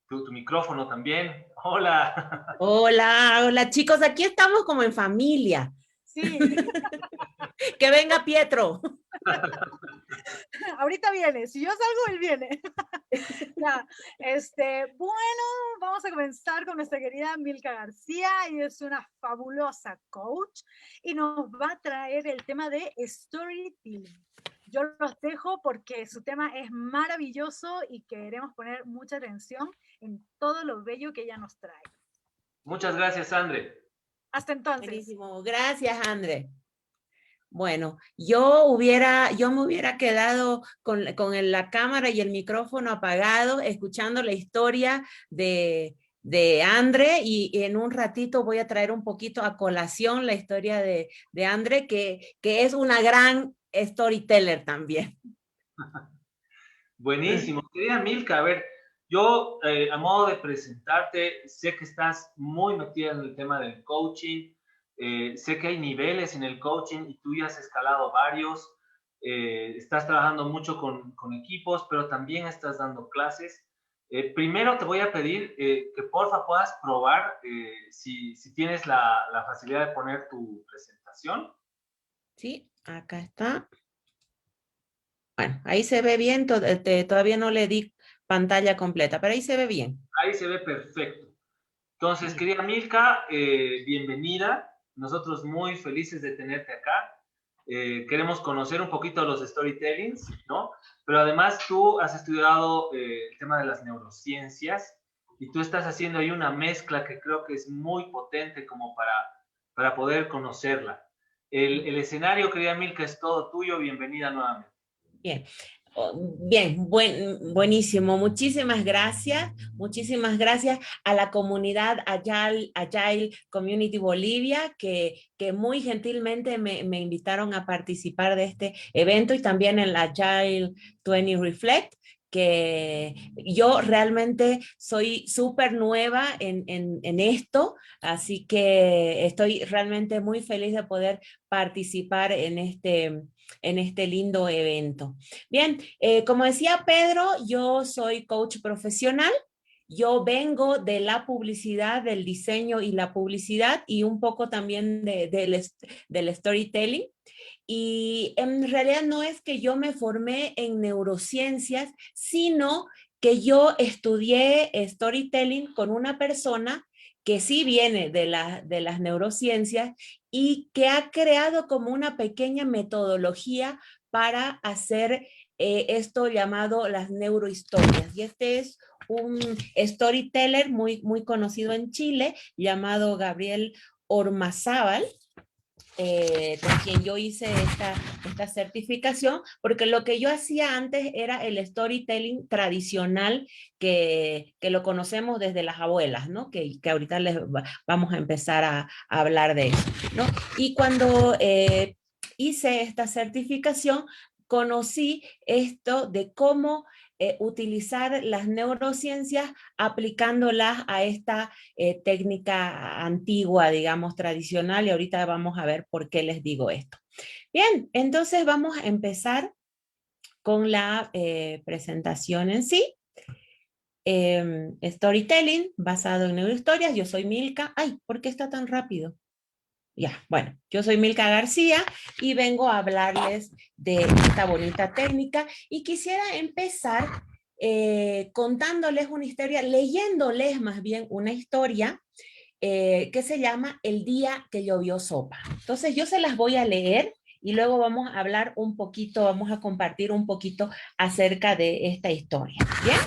tu micrófono también. Hola. Hola, hola chicos, aquí estamos como en familia. Sí. Que venga Pietro. Ahorita viene, si yo salgo, él viene. Ya, bueno, vamos a comenzar con nuestra querida Milka García. Ella es una fabulosa coach y nos va a traer el tema de storytelling. Yo los dejo porque su tema es maravilloso y queremos poner mucha atención en todo lo bello que ella nos trae. Muchas gracias, Andre. Hasta entonces. Buenísimo, gracias, André. Bueno, yo me hubiera quedado con la cámara y el micrófono apagado, escuchando la historia de André, y en un ratito voy a traer un poquito a colación la historia de André, que es una gran storyteller también. Buenísimo. Querida Milka, a ver, yo a modo de presentarte, sé que estás muy metida en el tema del coaching, sé que hay niveles en el coaching y tú ya has escalado varios, estás trabajando mucho con equipos, pero también estás dando clases. Primero te voy a pedir que porfa puedas probar si tienes la facilidad de poner tu presentación. Sí, acá está. Bueno, ahí se ve bien, todavía no le di pantalla completa, pero ahí se ve bien. Ahí se ve perfecto. Entonces, querida Milka, bienvenida. Nosotros muy felices de tenerte acá. Queremos conocer un poquito los storytellings, ¿no? Pero además tú has estudiado el tema de las neurociencias y tú estás haciendo ahí una mezcla que creo que es muy potente como para poder conocerla. El escenario, querida Milka, es todo tuyo. Bienvenida nuevamente. Bien. Bien, buenísimo. Muchísimas gracias a la comunidad Agile Community Bolivia, que muy gentilmente me invitaron a participar de este evento, y también en la Agile 20 Reflect, que yo realmente soy súper nueva en esto, así que estoy realmente muy feliz de poder participar en este lindo evento. Bien, como decía Pedro, yo soy coach profesional. Yo vengo de la publicidad, del diseño y la publicidad, y un poco también del storytelling. Y en realidad no es que yo me formé en neurociencias, sino que yo estudié storytelling con una persona que sí viene de las neurociencias y que ha creado como una pequeña metodología para hacer esto llamado las neurohistorias. Y este es un storyteller muy, muy conocido en Chile, llamado Gabriel Ormazábal, con quien yo hice esta certificación, porque lo que yo hacía antes era el storytelling tradicional que lo conocemos desde las abuelas, ¿no? Que ahorita vamos a empezar a hablar de eso, ¿no? Y cuando hice esta certificación, conocí esto de cómo utilizar las neurociencias aplicándolas a esta técnica antigua, digamos, tradicional, y ahorita vamos a ver por qué les digo esto. Bien, entonces vamos a empezar con la presentación en sí. Storytelling basado en neurohistorias. Yo soy Milka. Ay, ¿por qué está tan rápido? Ya, bueno, yo soy Milka García y vengo a hablarles de esta bonita técnica, y quisiera empezar contándoles una historia, leyéndoles más bien una historia que se llama El día que llovió sopa. Entonces yo se las voy a leer y luego vamos a hablar un poquito, vamos a compartir un poquito acerca de esta historia. ¿Bien?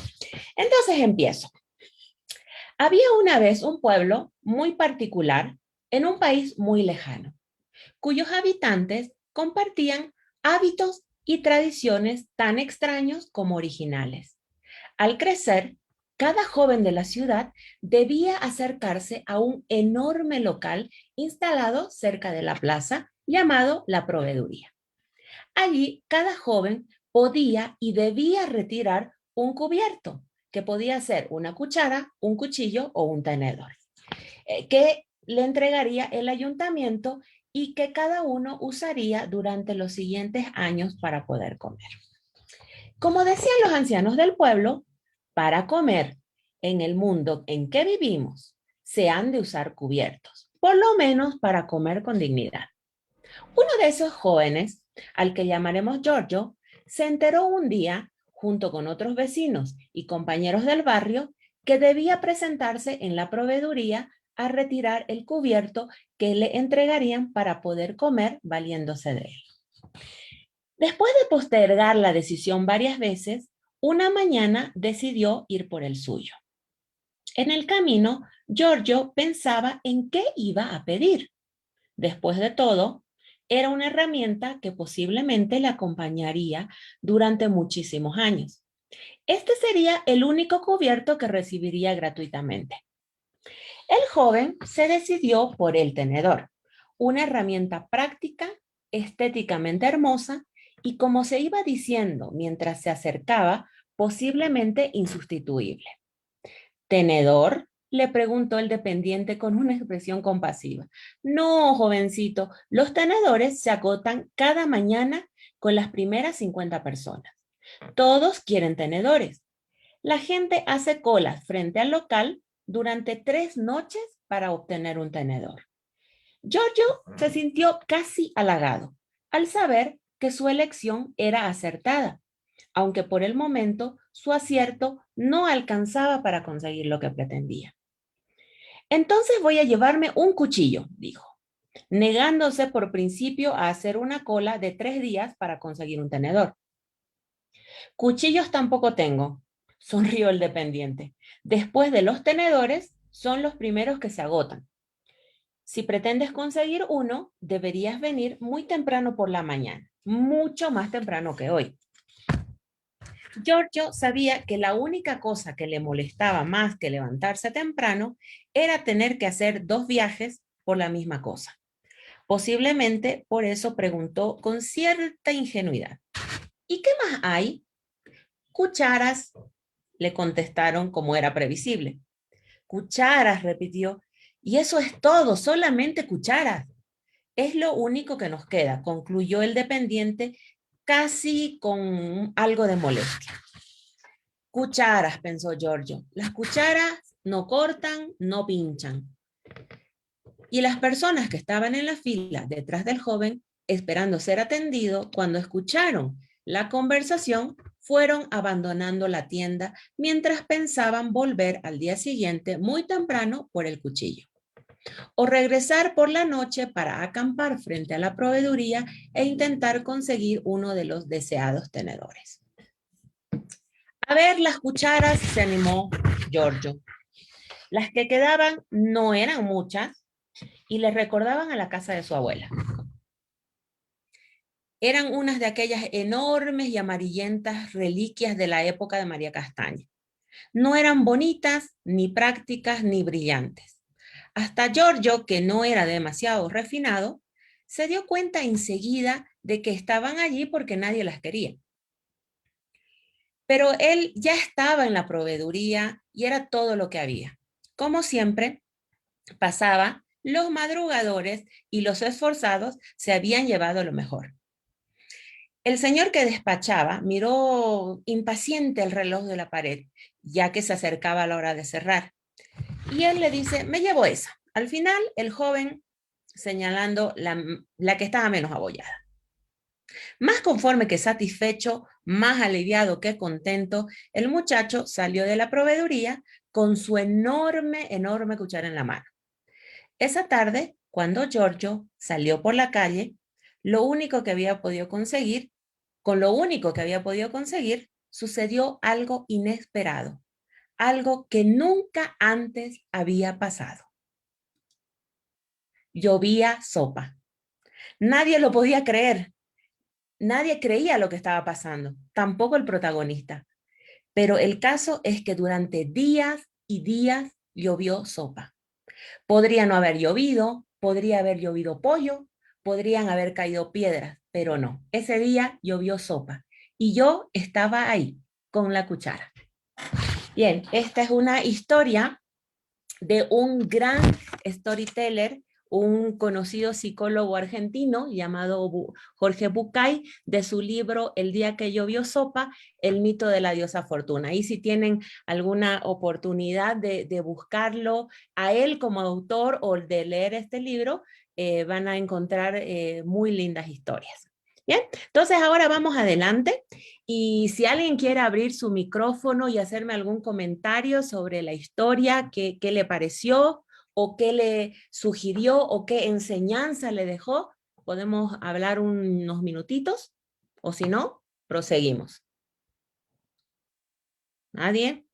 Entonces empiezo. Había una vez un pueblo muy particular en un país muy lejano, cuyos habitantes compartían hábitos y tradiciones tan extraños como originales. Al crecer, cada joven de la ciudad debía acercarse a un enorme local instalado cerca de la plaza llamado la proveeduría. Allí, cada joven podía y debía retirar un cubierto, que podía ser una cuchara, un cuchillo o un tenedor, que le entregaría el ayuntamiento y que cada uno usaría durante los siguientes años para poder comer. Como decían los ancianos del pueblo, para comer en el mundo en que vivimos, se han de usar cubiertos, por lo menos para comer con dignidad. Uno de esos jóvenes, al que llamaremos Giorgio, se enteró un día, junto con otros vecinos y compañeros del barrio, que debía presentarse en la proveeduría a retirar el cubierto que le entregarían para poder comer valiéndose de él. Después de postergar la decisión varias veces, una mañana decidió ir por el suyo. En el camino, Giorgio pensaba en qué iba a pedir. Después de todo, era una herramienta que posiblemente le acompañaría durante muchísimos años. Este sería el único cubierto que recibiría gratuitamente. El joven se decidió por el tenedor, una herramienta práctica, estéticamente hermosa y, como se iba diciendo mientras se acercaba, posiblemente insustituible. ¿Tenedor?, le preguntó el dependiente con una expresión compasiva. No, jovencito, los tenedores se agotan cada mañana con las primeras 50 personas. Todos quieren tenedores. La gente hace colas frente al local durante 3 noches para obtener un tenedor. Giorgio se sintió casi halagado al saber que su elección era acertada, aunque por el momento su acierto no alcanzaba para conseguir lo que pretendía. Entonces voy a llevarme un cuchillo, dijo, negándose por principio a hacer una cola de 3 días para conseguir un tenedor. Cuchillos tampoco tengo, sonrió el dependiente. Después de los tenedores, son los primeros que se agotan. Si pretendes conseguir uno, deberías venir muy temprano por la mañana, mucho más temprano que hoy. Giorgio sabía que la única cosa que le molestaba más que levantarse temprano era tener que hacer 2 viajes por la misma cosa. Posiblemente por eso preguntó con cierta ingenuidad. ¿Y qué más hay? Cucharas, le contestaron como era previsible. Cucharas, repitió. Y eso es todo, solamente cucharas. Es lo único que nos queda, concluyó el dependiente casi con algo de molestia. Cucharas, pensó Giorgio. Las cucharas no cortan, no pinchan. Y las personas que estaban en la fila detrás del joven, esperando ser atendido, cuando escucharon la conversación, fueron abandonando la tienda mientras pensaban volver al día siguiente muy temprano por el cuchillo, o regresar por la noche para acampar frente a la proveeduría e intentar conseguir uno de los deseados tenedores. A ver las cucharas, se animó Giorgio. Las que quedaban no eran muchas y le recordaban a la casa de su abuela. Eran unas de aquellas enormes y amarillentas reliquias de la época de María Castaña. No eran bonitas, ni prácticas, ni brillantes. Hasta Giorgio, que no era demasiado refinado, se dio cuenta enseguida de que estaban allí porque nadie las quería. Pero él ya estaba en la proveeduría y era todo lo que había. Como siempre, pasaba, los madrugadores y los esforzados se habían llevado lo mejor. El señor que despachaba miró impaciente el reloj de la pared, ya que se acercaba la hora de cerrar. Y él le dice, me llevo esa. Al final, el joven señalando la que estaba menos abollada. Más conforme que satisfecho, más aliviado que contento, el muchacho salió de la proveeduría con su enorme cuchara en la mano. Esa tarde, cuando Giorgio salió por la calle, con lo único que había podido conseguir, sucedió algo inesperado, algo que nunca antes había pasado. Llovía sopa. Nadie lo podía creer. Nadie creía lo que estaba pasando, tampoco el protagonista. Pero el caso es que durante días y días llovió sopa. Podría no haber llovido, podría haber llovido pollo, podrían haber caído piedras, pero no. Ese día llovió sopa y yo estaba ahí con la cuchara. Bien, esta es una historia de un gran storyteller, un conocido psicólogo argentino llamado Jorge Bucay, de su libro El día que llovió sopa, el mito de la diosa Fortuna. Ahí si tienen alguna oportunidad de buscarlo a él como autor o de leer este libro, van a encontrar muy lindas historias. Bien, entonces ahora vamos adelante y si alguien quiere abrir su micrófono y hacerme algún comentario sobre la historia, qué le pareció o qué le sugirió o qué enseñanza le dejó, podemos hablar unos minutitos o si no, proseguimos. ¿Nadie?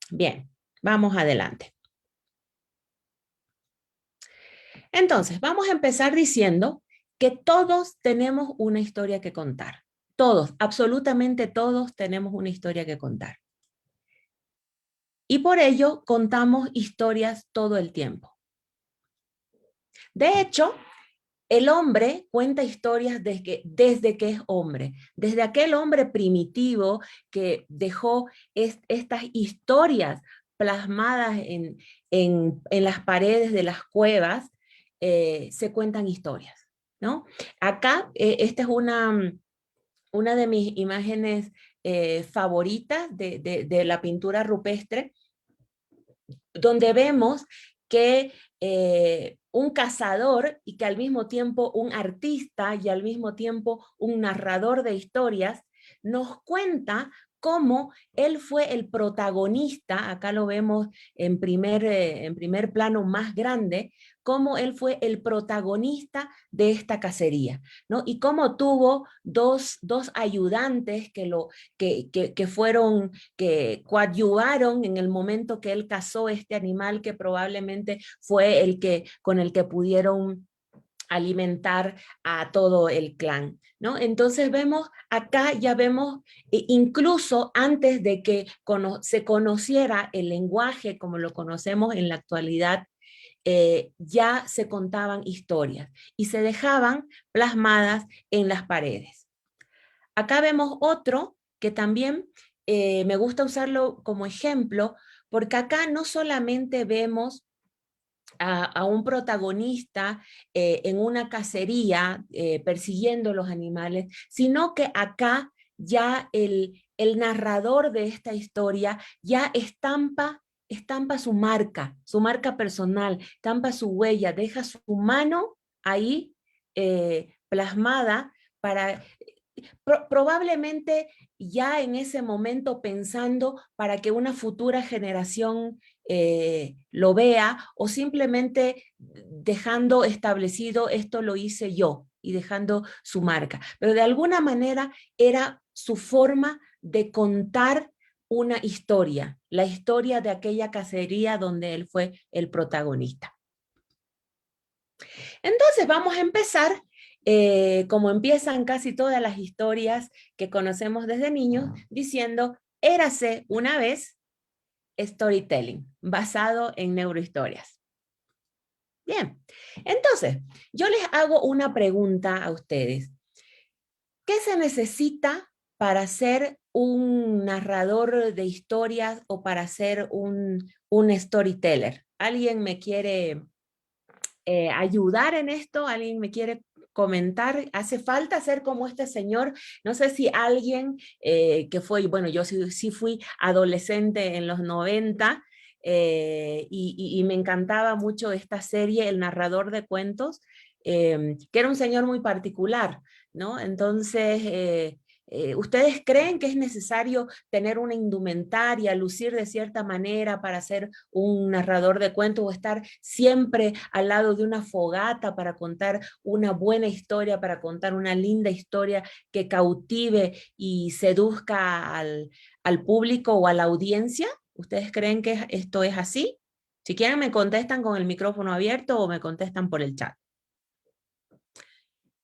Bien, vamos adelante. Entonces, vamos a empezar diciendo que todos tenemos una historia que contar. Todos, absolutamente todos tenemos una historia que contar. Y por ello contamos historias todo el tiempo. De hecho, el hombre cuenta historias desde que es hombre, desde aquel hombre primitivo que dejó estas historias plasmadas en las paredes de las cuevas, se cuentan historias, ¿no? Acá, esta es una de mis imágenes favoritas de la pintura rupestre, donde vemos que un cazador y que al mismo tiempo un artista y al mismo tiempo un narrador de historias nos cuenta cómo él fue el protagonista, acá lo vemos en primer plano más grande, cómo él fue el protagonista de esta cacería, ¿no? Y cómo tuvo dos ayudantes que fueron, que coadyuvaron en el momento que él cazó este animal que probablemente fue con el que pudieron alimentar a todo el clan, ¿no? Entonces vemos, acá ya vemos, incluso antes de que se conociera el lenguaje como lo conocemos en la actualidad, ya se contaban historias y se dejaban plasmadas en las paredes. Acá vemos otro que también me gusta usarlo como ejemplo, porque acá no solamente vemos a un protagonista en una cacería persiguiendo los animales, sino que acá ya el narrador de esta historia ya estampa su marca personal, estampa su huella, deja su mano ahí plasmada para probablemente ya en ese momento pensando para que una futura generación lo vea o simplemente dejando establecido esto lo hice yo y dejando su marca. Pero de alguna manera era su forma de contar una historia, la historia de aquella cacería donde él fue el protagonista. Entonces vamos a empezar, como empiezan casi todas las historias que conocemos desde niños, diciendo, érase una vez storytelling, basado en neurohistorias. Bien, entonces, yo les hago una pregunta a ustedes. ¿Qué se necesita para ser un narrador de historias o para ser un storyteller? ¿Alguien me quiere ayudar en esto? ¿Alguien me quiere comentar? ¿Hace falta ser como este señor? No sé si alguien que fue, bueno, yo sí fui adolescente en los 90 y me encantaba mucho esta serie, El narrador de cuentos, que era un señor muy particular, ¿no? Entonces, ¿ustedes creen que es necesario tener una indumentaria, lucir de cierta manera para ser un narrador de cuentos o estar siempre al lado de una fogata para contar una buena historia, para contar una linda historia que cautive y seduzca al público o a la audiencia? ¿Ustedes creen que esto es así? Si quieren me contestan con el micrófono abierto o me contestan por el chat.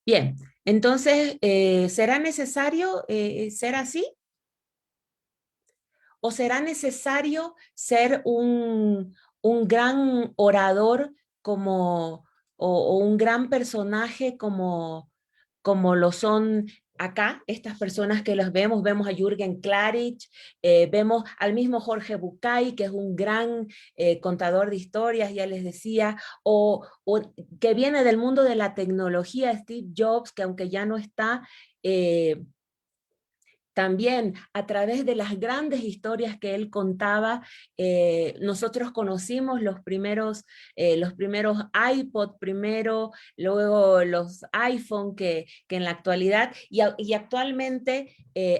Bien, entonces, ¿será necesario ser así? ¿O será necesario ser un gran orador o un gran personaje como lo son acá, estas personas que los vemos a Jürgen Klarich, vemos al mismo Jorge Bucay, que es un gran contador de historias, ya les decía, o que viene del mundo de la tecnología, Steve Jobs, que aunque ya no está, también a través de las grandes historias que él contaba, nosotros conocimos los primeros iPod primero, luego los iPhone que en la actualidad, y actualmente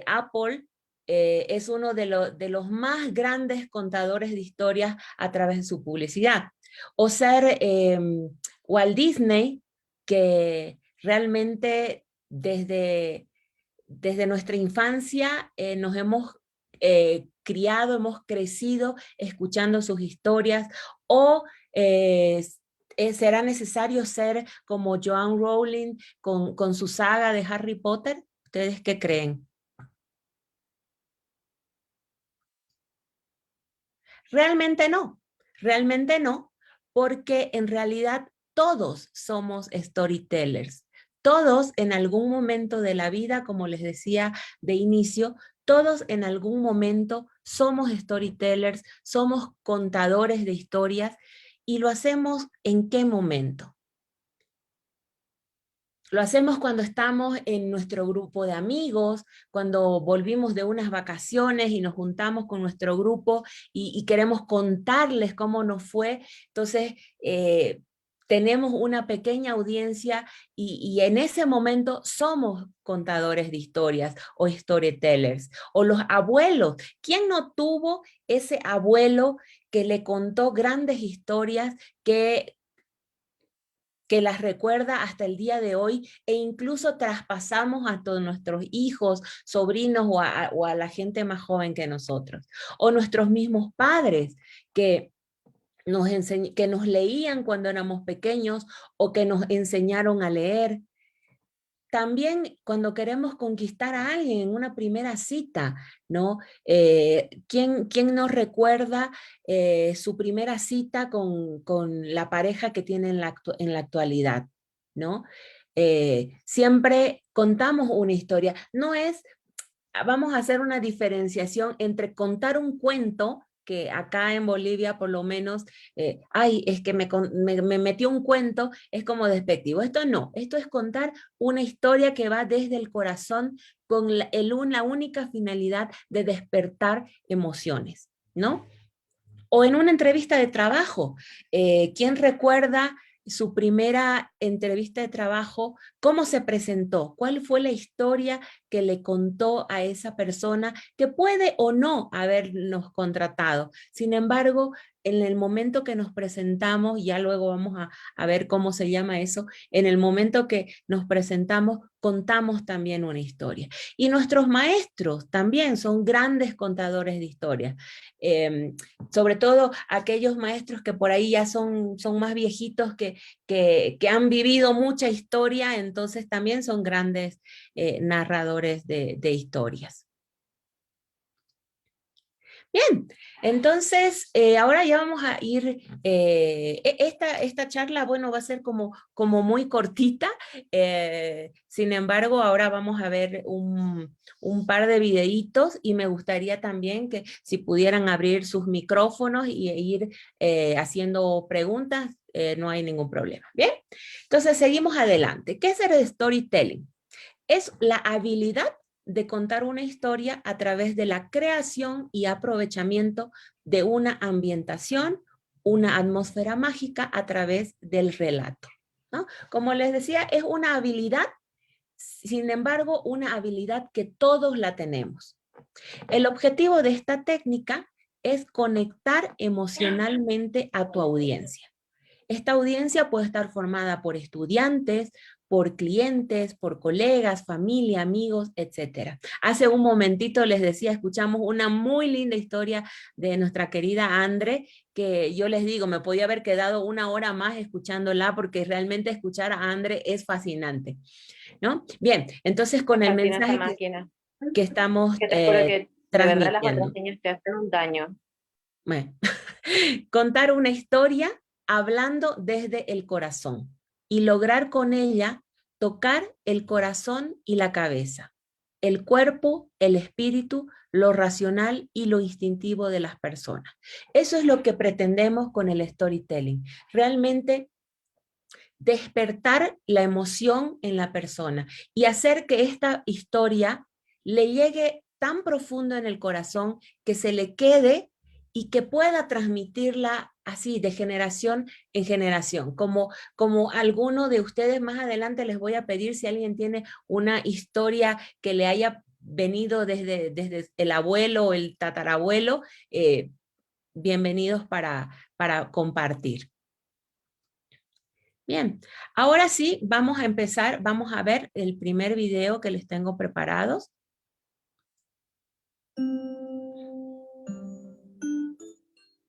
Apple es uno de los más grandes contadores de historias a través de su publicidad. O ser Walt Disney, que realmente desde nuestra infancia nos hemos criado, hemos crecido escuchando sus historias, o será necesario ser como Joanne Rowling con su saga de Harry Potter. ¿Ustedes qué creen? Realmente no, porque en realidad todos somos storytellers. Todos en algún momento de la vida, como les decía de inicio, todos en algún momento somos storytellers, somos contadores de historias, y lo hacemos ¿en qué momento? Lo hacemos cuando estamos en nuestro grupo de amigos, cuando volvimos de unas vacaciones y nos juntamos con nuestro grupo y queremos contarles cómo nos fue. Entonces, tenemos una pequeña audiencia y en ese momento somos contadores de historias o storytellers. O los abuelos. ¿Quién no tuvo ese abuelo que le contó grandes historias que las recuerda hasta el día de hoy, e incluso traspasamos a todos nuestros hijos, sobrinos o a la gente más joven que nosotros? O nuestros mismos padres que que nos leían cuando éramos pequeños o que nos enseñaron a leer. También cuando queremos conquistar a alguien en una primera cita, ¿no? ¿Quién nos recuerda su primera cita con la pareja que tiene en la actualidad, ¿no? Siempre contamos una historia. No es, vamos a hacer una diferenciación entre contar un cuento, que acá en Bolivia por lo menos, ay, es que me metió un cuento, es como despectivo. Esto no, esto es contar una historia que va desde el corazón con la única finalidad de despertar emociones, ¿no? O en una entrevista de trabajo, ¿quién recuerda su primera entrevista de trabajo? ¿Cómo se presentó? ¿Cuál fue la historia que le contó a esa persona que puede o no habernos contratado? Sin embargo, en el momento que nos presentamos, ya luego vamos a ver cómo se llama eso, en el momento que nos presentamos, contamos también una historia. Y nuestros maestros también son grandes contadores de historias. Sobre todo aquellos maestros que por ahí ya son más viejitos, que han vivido mucha historia, entonces también son grandes narradores de historias. Bien, entonces ahora ya vamos a ir, esta charla, bueno, va a ser como muy cortita, sin embargo, ahora vamos a ver un par de videitos, y me gustaría también que si pudieran abrir sus micrófonos y ir haciendo preguntas, no hay ningún problema. Bien, entonces seguimos adelante. ¿Qué es el storytelling? Es la habilidad de contar una historia a través de la creación y aprovechamiento de una ambientación, una atmósfera mágica a través del relato, ¿no? Como les decía, es una habilidad, sin embargo, una habilidad que todos la tenemos. El objetivo de esta técnica es conectar emocionalmente a tu audiencia. Esta audiencia puede estar formada por estudiantes, por clientes, por colegas, familia, amigos, etc. Hace un momentito les decía, escuchamos una muy linda historia de nuestra querida Andre, que yo les digo, me podía haber quedado una hora más escuchándola, porque realmente escuchar a Andre es fascinante, ¿no? Bien, entonces con el mensaje que estamos que te juro que de verdad las transmitiendo. contraseñas te hacen un daño. Bueno, contar una historia hablando desde el corazón y lograr con ella tocar el corazón y la cabeza. el cuerpo, el espíritu, lo racional y lo instintivo de las personas. Eso es lo que pretendemos con el storytelling. Realmente despertar la emoción en la persona y hacer que esta historia le llegue tan profundo en el corazón que se le quede y que pueda transmitirla así de generación en generación. Como alguno de ustedes más adelante les voy a pedir si alguien tiene una historia que le haya venido desde el abuelo o el tatarabuelo, bienvenidos para compartir. Bien, ahora sí, vamos a empezar, vamos a ver el primer video que les tengo preparados.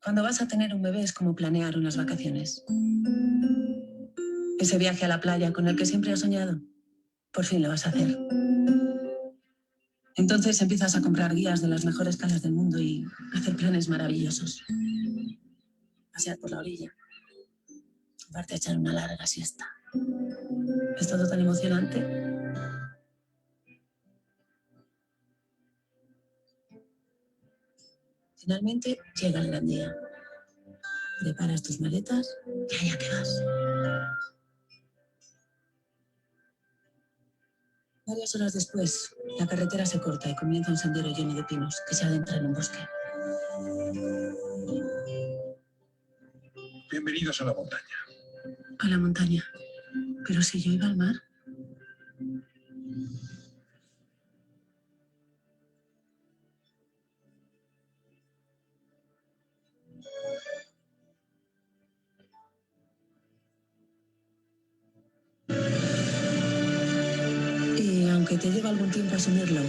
Cuando vas a tener un bebé es como planear unas vacaciones. Ese viaje a la playa con el que siempre has soñado, por fin lo vas a hacer. Entonces empiezas a comprar guías de las mejores calas del mundo y hacer planes maravillosos. Pasear por la orilla. Aparte echar una larga siesta. Es todo tan emocionante. Finalmente llega el gran día. Preparas tus maletas y allá te vas. Varias horas después, la carretera se corta y comienza un sendero lleno de pinos que se adentra en un bosque. Bienvenidos a la montaña. A la montaña. Pero si yo iba al mar. Y aunque te lleva algún tiempo asumirlo,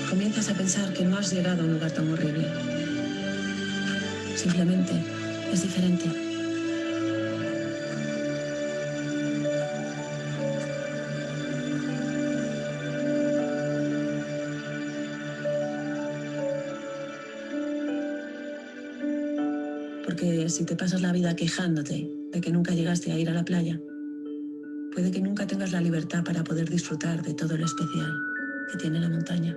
comienzas a pensar que no has llegado a un lugar tan horrible. Simplemente es diferente. Porque si te pasas la vida quejándote de que nunca llegaste a ir a la playa, puede que nunca tengas la libertad para poder disfrutar de todo lo especial que tiene la montaña.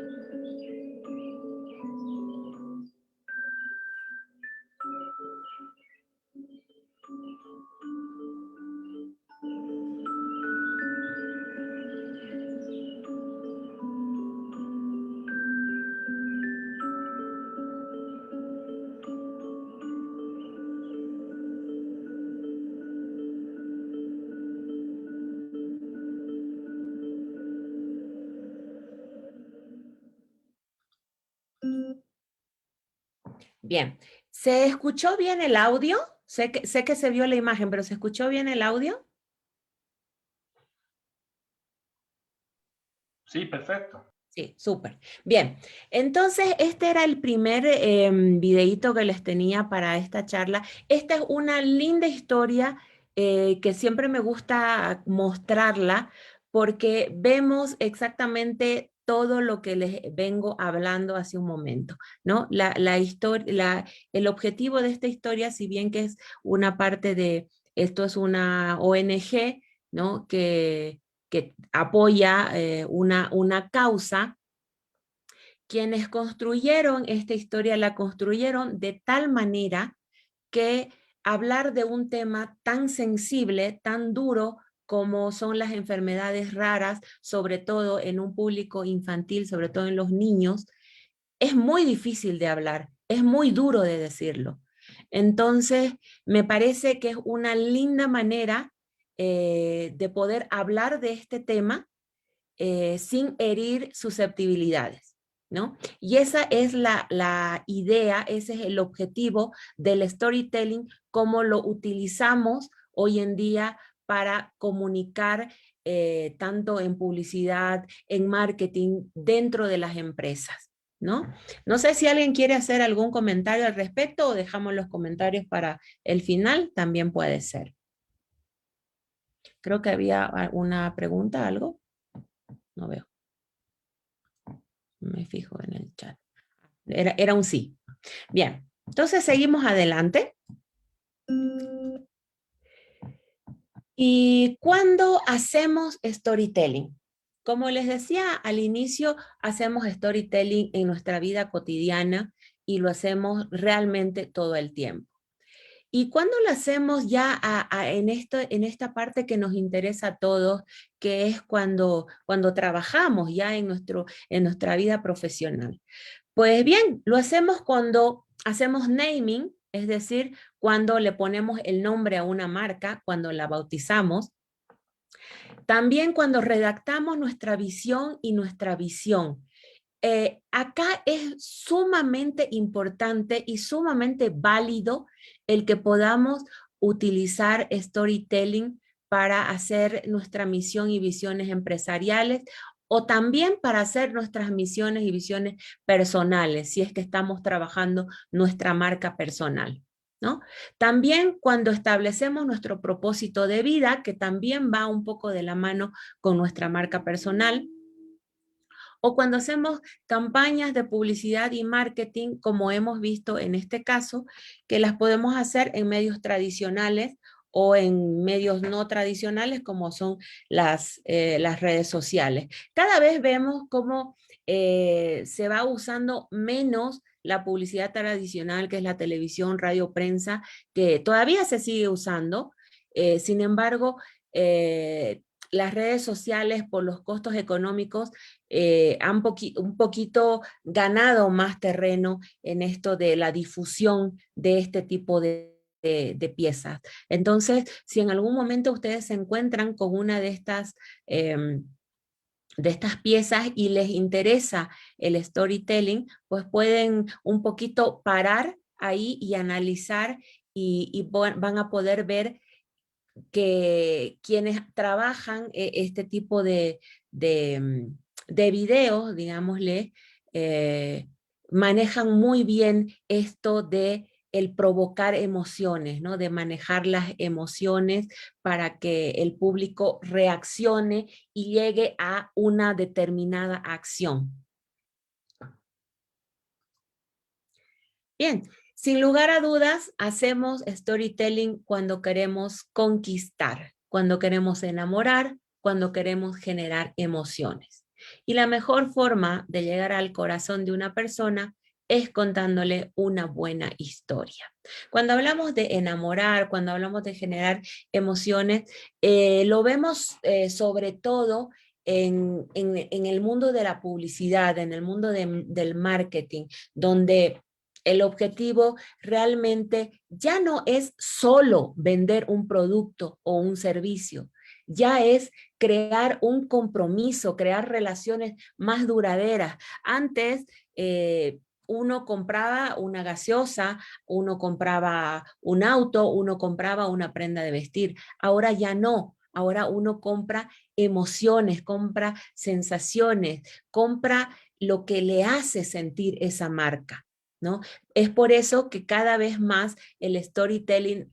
Bien, ¿se escuchó bien el audio? Sé que se vio la imagen, pero ¿se escuchó bien el audio? Sí, perfecto. Sí, súper. Bien, entonces este era el primer videíto que les tenía para esta charla. Esta es una linda historia que siempre me gusta mostrarla porque vemos exactamente todo lo que les vengo hablando hace un momento, ¿no? El objetivo de esta historia, si bien que es una parte de, esto es una ONG, ¿no? Que apoya una causa. Quienes construyeron esta historia la construyeron de tal manera que hablar de un tema tan sensible, tan duro como son las enfermedades raras, sobre todo en un público infantil, sobre todo en los niños, es muy difícil de hablar, es muy duro de decirlo. Entonces, me parece que es una linda manera de poder hablar de este tema sin herir susceptibilidades, ¿no? Y esa es la idea, ese es el objetivo del storytelling, cómo lo utilizamos hoy en día para comunicar tanto en publicidad, en marketing, dentro de las empresas, ¿no? No sé si alguien quiere hacer algún comentario al respecto o dejamos los comentarios para el final, también puede ser. Creo que había una pregunta, algo. No veo. Me fijo en el chat. Era un sí. Bien, entonces seguimos adelante. ¿Y cuándo hacemos storytelling? Como les decía al inicio, hacemos storytelling en nuestra vida cotidiana y lo hacemos realmente todo el tiempo. Y cuando lo hacemos ya en esta parte que nos interesa a todos, que es cuando trabajamos ya en nuestra vida profesional. Pues bien, lo hacemos cuando hacemos naming, es decir, cuando le ponemos el nombre a una marca, cuando la bautizamos. También cuando redactamos nuestra visión y nuestra visión. Acá es sumamente importante y sumamente válido el que podamos utilizar storytelling para hacer nuestra misión y visiones empresariales o también para hacer nuestras misiones y visiones personales, si es que estamos trabajando nuestra marca personal, ¿no? También cuando establecemos nuestro propósito de vida, que también va un poco de la mano con nuestra marca personal, o cuando hacemos campañas de publicidad y marketing, como hemos visto en este caso, que las podemos hacer en medios tradicionales o en medios no tradicionales, como son las redes sociales. Cada vez vemos cómo se va usando menos la publicidad tradicional, que es la televisión, radio, prensa, que todavía se sigue usando. Sin embargo, las redes sociales, por los costos económicos, han un poquito ganado más terreno en esto de la difusión de este tipo de piezas. Entonces, si en algún momento ustedes se encuentran con una de estas piezas y les interesa el storytelling, pues pueden un poquito parar ahí y analizar y van a poder ver que quienes trabajan este tipo de videos, digámosle, manejan muy bien esto de el provocar emociones, ¿no? De manejar las emociones para que el público reaccione y llegue a una determinada acción. Bien, sin lugar a dudas, hacemos storytelling cuando queremos conquistar, cuando queremos enamorar, cuando queremos generar emociones. Y la mejor forma de llegar al corazón de una persona es contándole una buena historia. Cuando hablamos de enamorar, cuando hablamos de generar emociones, lo vemos sobre todo en el mundo de la publicidad, en el mundo del marketing, donde el objetivo realmente ya no es solo vender un producto o un servicio, ya es crear un compromiso, crear relaciones más duraderas. Antes, uno compraba una gaseosa, uno compraba un auto, uno compraba una prenda de vestir. Ahora ya no. Ahora uno compra emociones, compra sensaciones, compra lo que le hace sentir esa marca, ¿no? Es por eso que cada vez más el storytelling,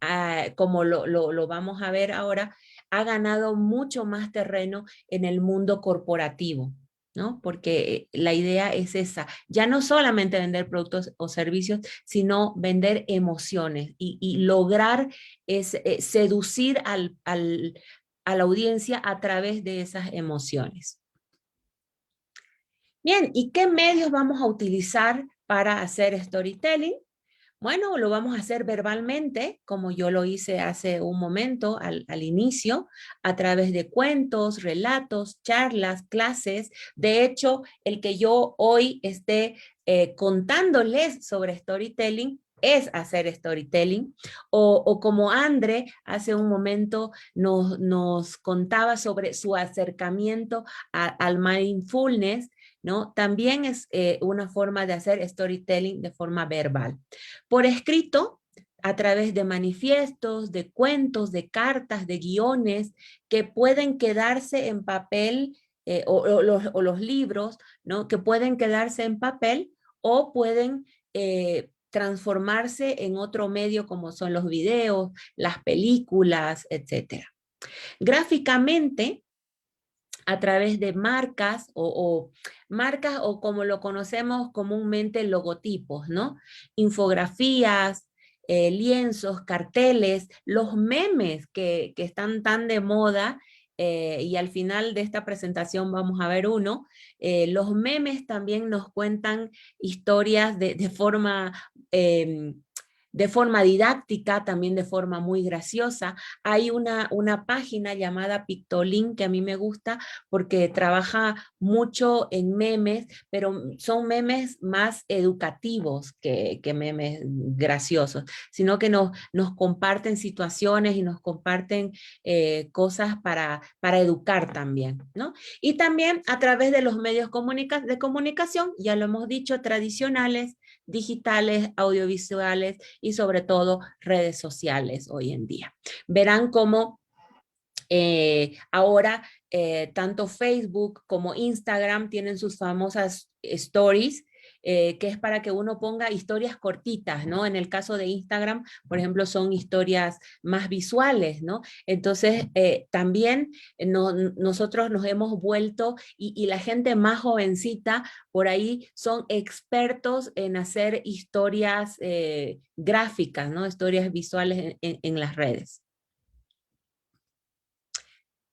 como lo vamos a ver ahora, ha ganado mucho más terreno en el mundo corporativo, ¿no? Porque la idea es esa, ya no solamente vender productos o servicios, sino vender emociones y lograr seducir a la audiencia a través de esas emociones. Bien, ¿y qué medios vamos a utilizar para hacer storytelling? Bueno, lo vamos a hacer verbalmente, como yo lo hice hace un momento al inicio, a través de cuentos, relatos, charlas, clases. De hecho, el que yo hoy esté contándoles sobre storytelling es hacer storytelling, o como André hace un momento nos contaba sobre su acercamiento al mindfulness, ¿no? También es una forma de hacer storytelling de forma verbal. Por escrito, a través de manifiestos, de cuentos, de cartas, de guiones que pueden quedarse en papel o los libros, ¿no? Que pueden quedarse en papel o pueden transformarse en otro medio como son los videos, las películas, etc. Gráficamente, a través de marcas marcas o como lo conocemos comúnmente logotipos, ¿no? Infografías, lienzos, carteles, los memes que están tan de moda, y al final de esta presentación vamos a ver uno. Los memes también nos cuentan historias de forma didáctica, también de forma muy graciosa. Hay una página llamada Pictolink que a mí me gusta porque trabaja mucho en memes, pero son memes más educativos que memes graciosos, sino que nos comparten situaciones y nos comparten cosas para educar también, ¿no? Y también a través de los medios de comunicación, ya lo hemos dicho, tradicionales, digitales, audiovisuales y sobre todo redes sociales hoy en día. Verán cómo ahora tanto Facebook como Instagram tienen sus famosas stories, que es para que uno ponga historias cortitas, ¿no? En el caso de Instagram, por ejemplo, son historias más visuales, ¿no? Entonces, también nosotros nos hemos vuelto, y la gente más jovencita por ahí son expertos en hacer historias gráficas, ¿no? Historias visuales en las redes.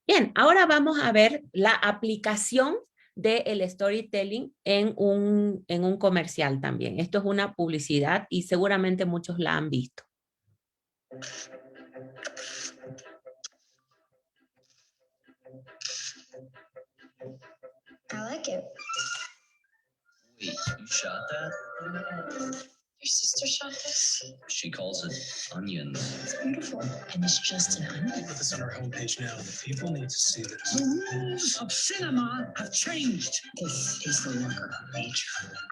Bien, ahora vamos a ver la aplicación del storytelling en un comercial también. Esto es una publicidad y seguramente muchos la han visto. I like it. Wait, you shot that? Your sister shot this? She calls it onions. It's beautiful. And it's just an onion. Put this on our homepage now. The people need to see this. The rules of cinema have changed. This is the work of a major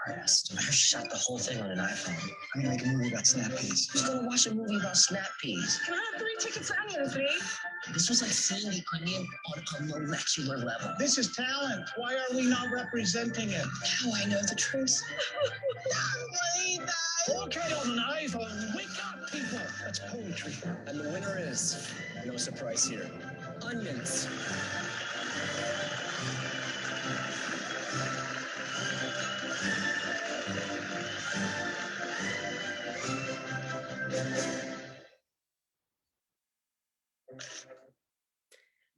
artist. I shot the whole thing on an iPhone. I'm gonna make a movie about snap peas. Who's gonna watch a movie about snap peas? Can I have 3 tickets to onions, please? This was like seeing the onion on a molecular level. This is talent. Why are we not representing it? Now I know the truth. 4K on an iPhone. Wake up, people. That's poetry. And the winner is, no surprise here, onions.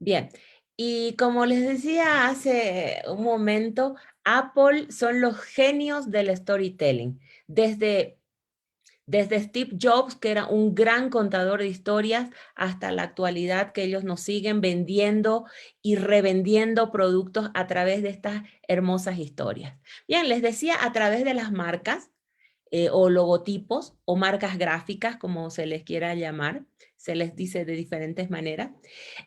Bien, y como les decía hace un momento, Apple son los genios del storytelling. Desde Steve Jobs, que era un gran contador de historias, hasta la actualidad que ellos nos siguen vendiendo y revendiendo productos a través de estas hermosas historias. Bien, les decía, a través de las marcas o logotipos o marcas gráficas, como se les quiera llamar, se les dice de diferentes maneras.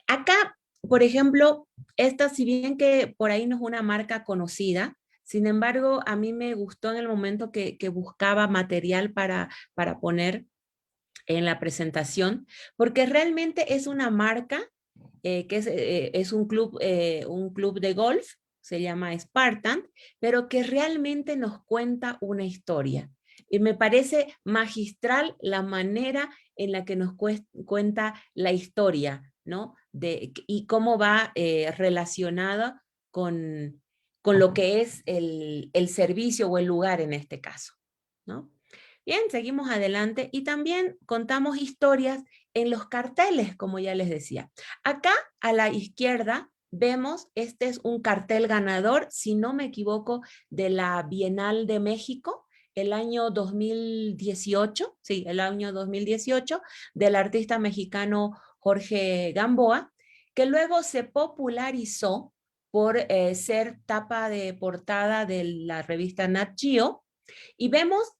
Acá, por ejemplo, esta, si bien que por ahí no es una marca conocida, sin embargo, a mí me gustó en el momento que buscaba material para poner en la presentación, porque realmente es una marca que es un club de golf, se llama Spartan, pero que realmente nos cuenta una historia. Y me parece magistral la manera en la que nos cuenta la historia, ¿no? Y cómo va relacionada con lo que es el servicio o el lugar en este caso, ¿no? Bien, seguimos adelante y también contamos historias en los carteles, como ya les decía. Acá a la izquierda vemos, este es un cartel ganador, si no me equivoco, de la Bienal de México, el año 2018, sí, el año 2018, del artista mexicano Jorge Gamboa, que luego se popularizó por ser tapa de portada de la revista Nat Geo. Y vemos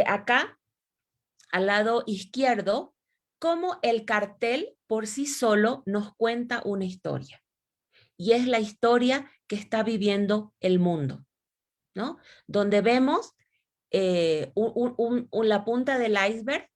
acá, al lado izquierdo, cómo el cartel por sí solo nos cuenta una historia. Y es la historia que está viviendo el mundo, ¿no? Donde vemos la punta del iceberg,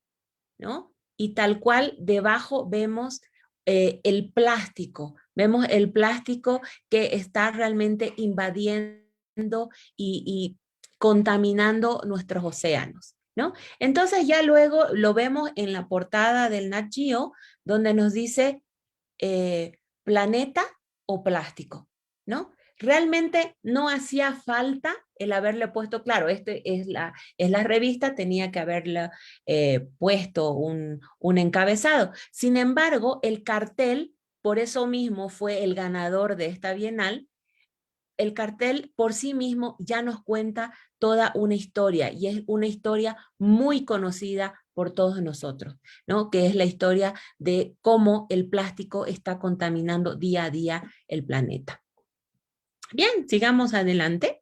¿no? Y tal cual debajo vemos el plástico. Vemos el plástico que está realmente invadiendo y contaminando nuestros océanos, ¿no? Entonces ya luego lo vemos en la portada del Nat Geo, donde nos dice planeta o plástico, ¿no? Realmente no hacía falta el haberle puesto, claro, este es la revista, tenía que haberle puesto un encabezado. Sin embargo, el cartel por eso mismo fue el ganador de esta Bienal. El cartel por sí mismo ya nos cuenta toda una historia, y es una historia muy conocida por todos nosotros, ¿no? Que es la historia de cómo el plástico está contaminando día a día el planeta. Bien, sigamos adelante.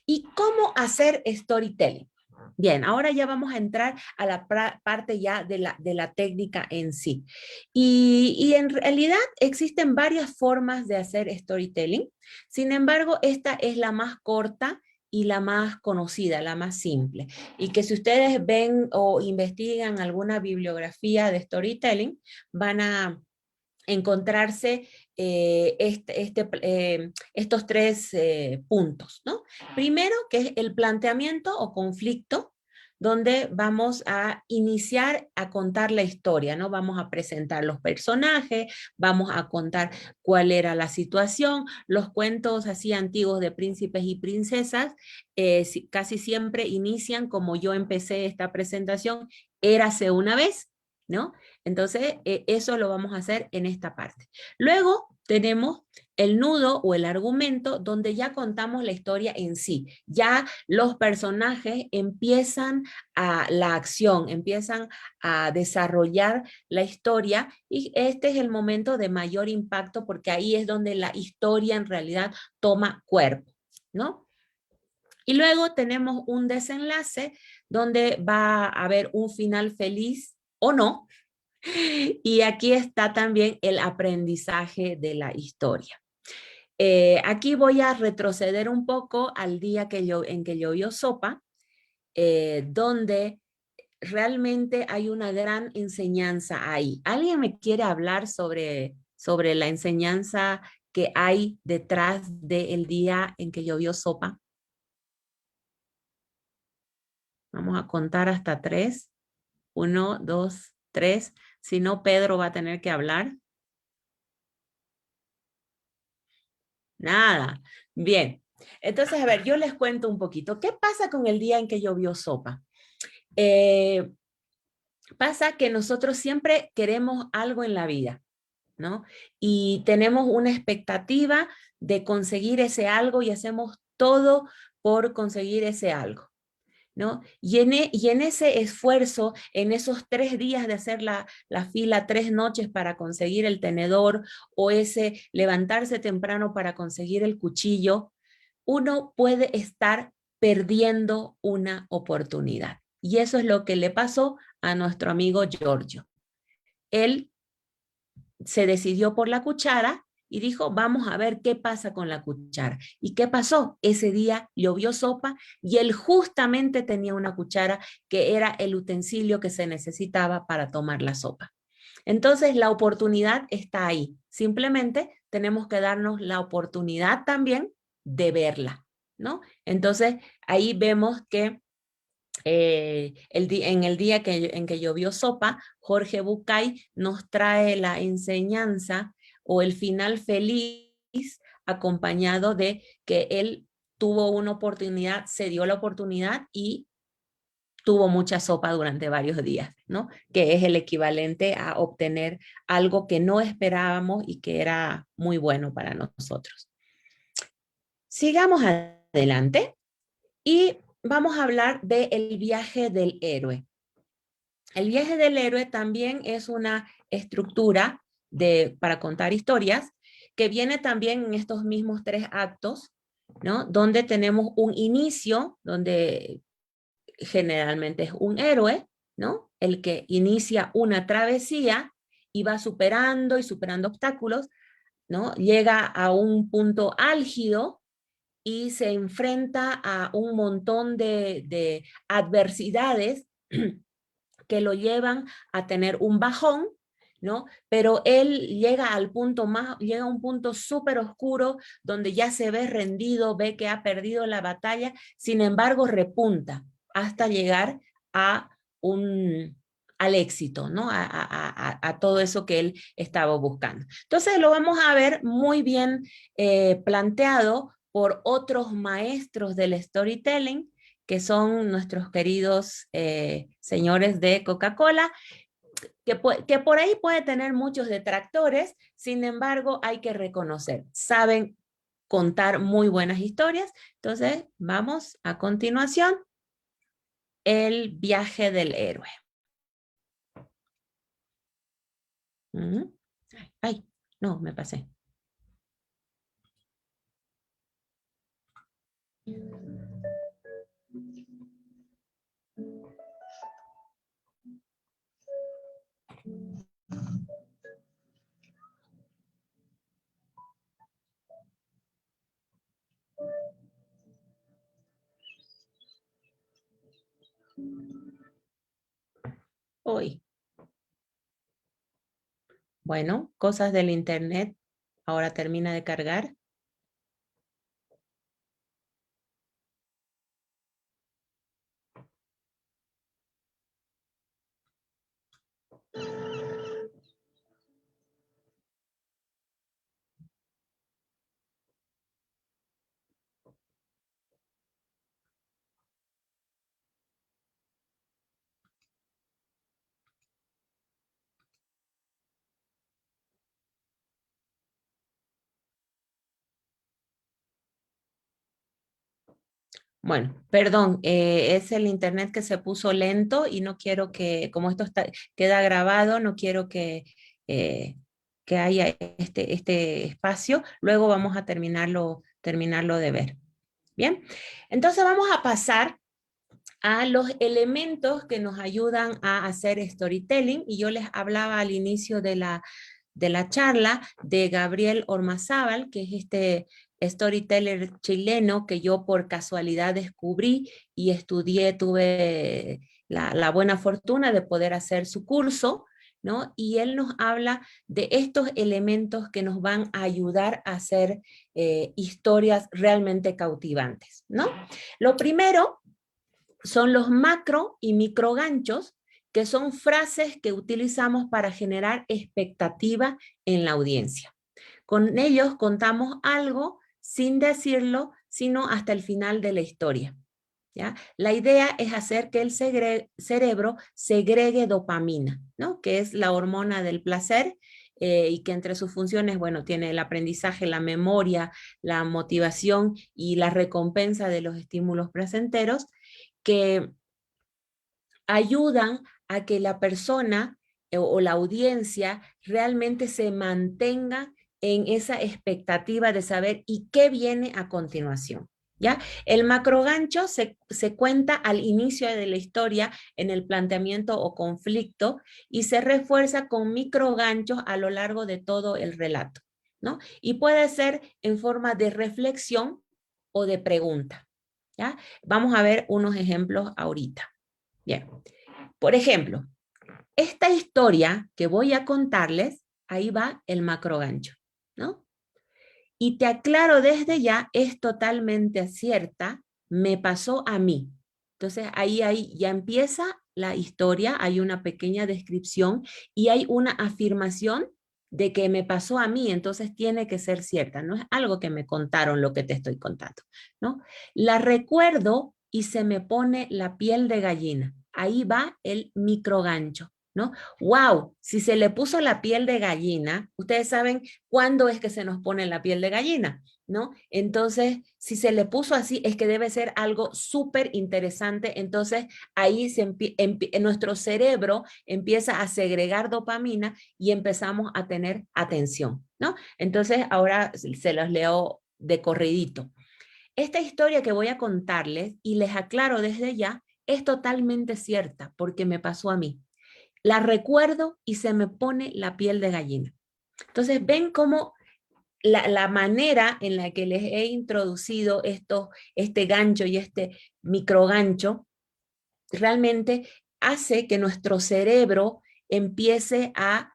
¿Y cómo hacer storytelling? Bien, ahora ya vamos a entrar a la parte ya de la técnica en sí. Y en realidad existen varias formas de hacer storytelling. Sin embargo, esta es la más corta y la más conocida, la más simple. Y que si ustedes ven o investigan alguna bibliografía de storytelling, van a encontrarse estos tres puntos, ¿no? Primero, que es el planteamiento o conflicto, donde vamos a iniciar a contar la historia, ¿no? Vamos a presentar los personajes, vamos a contar cuál era la situación. Los cuentos así antiguos de príncipes y princesas casi siempre inician como yo empecé esta presentación, érase una vez, ¿no? Entonces, eso lo vamos a hacer en esta parte. Luego tenemos el nudo o el argumento, donde ya contamos la historia en sí. Ya los personajes empiezan la acción, empiezan a desarrollar la historia, y este es el momento de mayor impacto, porque ahí es donde la historia en realidad toma cuerpo, ¿no? Y luego tenemos un desenlace donde va a haber un final feliz o no. Y aquí está también el aprendizaje de la historia. Aquí voy a retroceder un poco al día en que llovió sopa, donde realmente hay una gran enseñanza ahí. ¿Alguien me quiere hablar sobre la enseñanza que hay detrás del día en que llovió sopa? Vamos a contar hasta 3. 1, 2, 3. Si no, Pedro va a tener que hablar. Nada. Bien. Entonces, a ver, yo les cuento un poquito. ¿Qué pasa con el día en que llovió sopa? Pasa que nosotros siempre queremos algo en la vida, ¿no? Y tenemos una expectativa de conseguir ese algo y hacemos todo por conseguir ese algo, ¿no? Y en ese esfuerzo, en esos 3 días de hacer la fila 3 noches para conseguir el tenedor, o ese levantarse temprano para conseguir el cuchillo, uno puede estar perdiendo una oportunidad. Y eso es lo que le pasó a nuestro amigo Giorgio. Él se decidió por la cuchara y dijo, vamos a ver qué pasa con la cuchara. ¿Y qué pasó? Ese día llovió sopa y él justamente tenía una cuchara que era el utensilio que se necesitaba para tomar la sopa. Entonces la oportunidad está ahí. Simplemente tenemos que darnos la oportunidad también de verla, ¿no? Entonces ahí vemos que en el día en que llovió sopa, Jorge Bucay nos trae la enseñanza o el final feliz, acompañado de que él tuvo una oportunidad, se dio la oportunidad y tuvo mucha sopa durante varios días, ¿no? Que es el equivalente a obtener algo que no esperábamos y que era muy bueno para nosotros. Sigamos adelante y vamos a hablar del viaje del héroe. El viaje del héroe también es una estructura para contar historias que viene también en estos mismos 3 actos, ¿no? Donde tenemos un inicio, donde generalmente es un héroe, ¿no? El que inicia una travesía y va superando y superando obstáculos, ¿no? Llega a un punto álgido y se enfrenta a un montón de adversidades que lo llevan a tener un bajón, ¿no? Pero él llega a un punto súper oscuro donde ya se ve rendido, ve que ha perdido la batalla, sin embargo repunta hasta llegar al éxito, ¿no? A todo eso que él estaba buscando. Entonces lo vamos a ver muy bien planteado por otros maestros del storytelling, que son nuestros queridos señores de Coca-Cola, que por ahí puede tener muchos detractores, sin embargo, hay que reconocer, saben contar muy buenas historias. Entonces, vamos a continuación, el viaje del héroe. Ay, no, me pasé. Uy. Bueno, cosas del internet. Ahora termina de cargar. Bueno, perdón, es el internet que se puso lento y no quiero que, como esto queda grabado, no quiero que haya este espacio. Luego vamos a terminarlo de ver. Bien, entonces vamos a pasar a los elementos que nos ayudan a hacer storytelling. Y yo les hablaba al inicio de la charla de Gabriel Ormazábal, que es este storyteller chileno que yo por casualidad descubrí y estudié, tuve la buena fortuna de poder hacer su curso, ¿no? Y él nos habla de estos elementos que nos van a ayudar a hacer historias realmente cautivantes, ¿no? Lo primero son los macro y micro ganchos, que son frases que utilizamos para generar expectativa en la audiencia. Con ellos contamos algo sin decirlo, sino hasta el final de la historia, ¿ya? La idea es hacer que el cerebro segregue dopamina, ¿no? Que es la hormona del placer, y que entre sus funciones, bueno, tiene el aprendizaje, la memoria, la motivación y la recompensa de los estímulos placenteros, que ayudan a que la persona o la audiencia realmente se mantenga en esa expectativa de saber y qué viene a continuación, ¿ya? El macrogancho se cuenta al inicio de la historia en el planteamiento o conflicto y se refuerza con microganchos a lo largo de todo el relato, ¿no? Y puede ser en forma de reflexión o de pregunta, ¿ya? Vamos a ver unos ejemplos ahorita. Bien. Por ejemplo, esta historia que voy a contarles, ahí va el macrogancho, ¿no? Y te aclaro desde ya, es totalmente cierta, me pasó a mí. Entonces ahí ya empieza la historia, hay una pequeña descripción y hay una afirmación de que me pasó a mí, entonces tiene que ser cierta, no es algo que me contaron lo que te estoy contando, ¿no? La recuerdo y se me pone la piel de gallina. Ahí va el microgancho, ¿no? ¡Wow! Si se le puso la piel de gallina, ustedes saben cuándo es que se nos pone la piel de gallina, ¿no? Entonces, si se le puso así, es que debe ser algo súper interesante. Entonces, ahí nuestro cerebro empieza a segregar dopamina y empezamos a tener atención, ¿no? Entonces, ahora se los leo de corridito. Esta historia que voy a contarles, y les aclaro desde ya, es totalmente cierta porque me pasó a mí. La recuerdo y se me pone la piel de gallina. Entonces, ven cómo la manera en la que les he introducido este gancho y este microgancho realmente hace que nuestro cerebro empiece a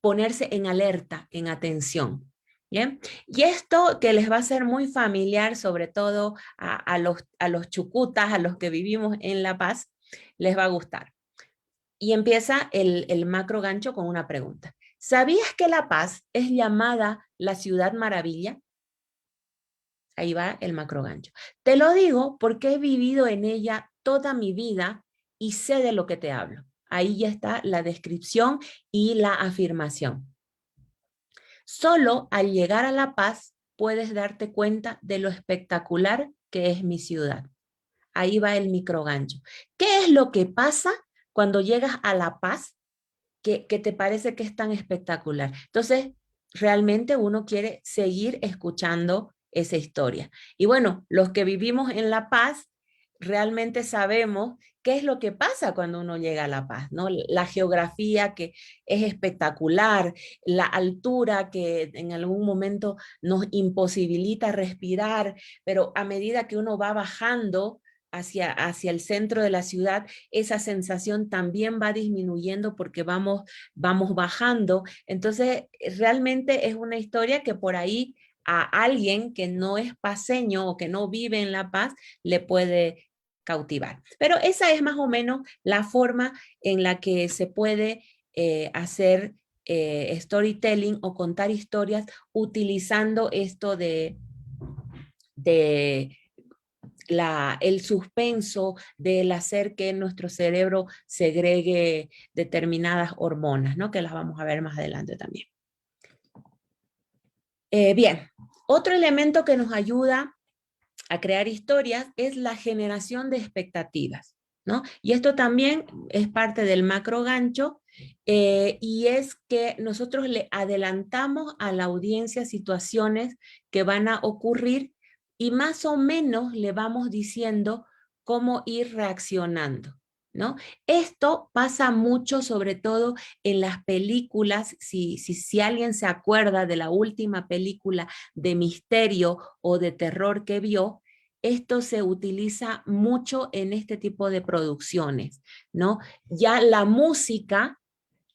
ponerse en alerta, en atención. ¿Bien? Y esto que les va a ser muy familiar, sobre todo a los chucutas, a los que vivimos en La Paz, les va a gustar. Y empieza el macro gancho con una pregunta. ¿Sabías que La Paz es llamada la Ciudad Maravilla? Ahí va el macro gancho. Te lo digo porque he vivido en ella toda mi vida y sé de lo que te hablo. Ahí ya está la descripción y la afirmación. Solo al llegar a La Paz puedes darte cuenta de lo espectacular que es mi ciudad. Ahí va el microgancho. ¿Qué es lo que pasa cuando llegas a La Paz que te parece que es tan espectacular? Entonces, realmente uno quiere seguir escuchando esa historia. Y bueno, los que vivimos en La Paz, realmente sabemos qué es lo que pasa cuando uno llega a La Paz, ¿no? La geografía que es espectacular, la altura que en algún momento nos imposibilita respirar, pero a medida que uno va bajando hacia el centro de la ciudad, esa sensación también va disminuyendo porque vamos bajando. Entonces, realmente es una historia que por ahí a alguien que no es paseño o que no vive en La Paz le puede cautivar. Pero esa es más o menos la forma en la que se puede hacer storytelling o contar historias utilizando esto de el suspenso, del hacer que nuestro cerebro segregue determinadas hormonas, ¿no? Que las vamos a ver más adelante también. Bien, otro elemento que nos ayuda a crear historias es la generación de expectativas, ¿no? Y esto también es parte del macro gancho, y es que nosotros le adelantamos a la audiencia situaciones que van a ocurrir y más o menos le vamos diciendo cómo ir reaccionando, ¿no? Esto pasa mucho, sobre todo en las películas. Si alguien se acuerda de la última película de misterio o de terror que vio, esto se utiliza mucho en este tipo de producciones, ¿no? Ya la música,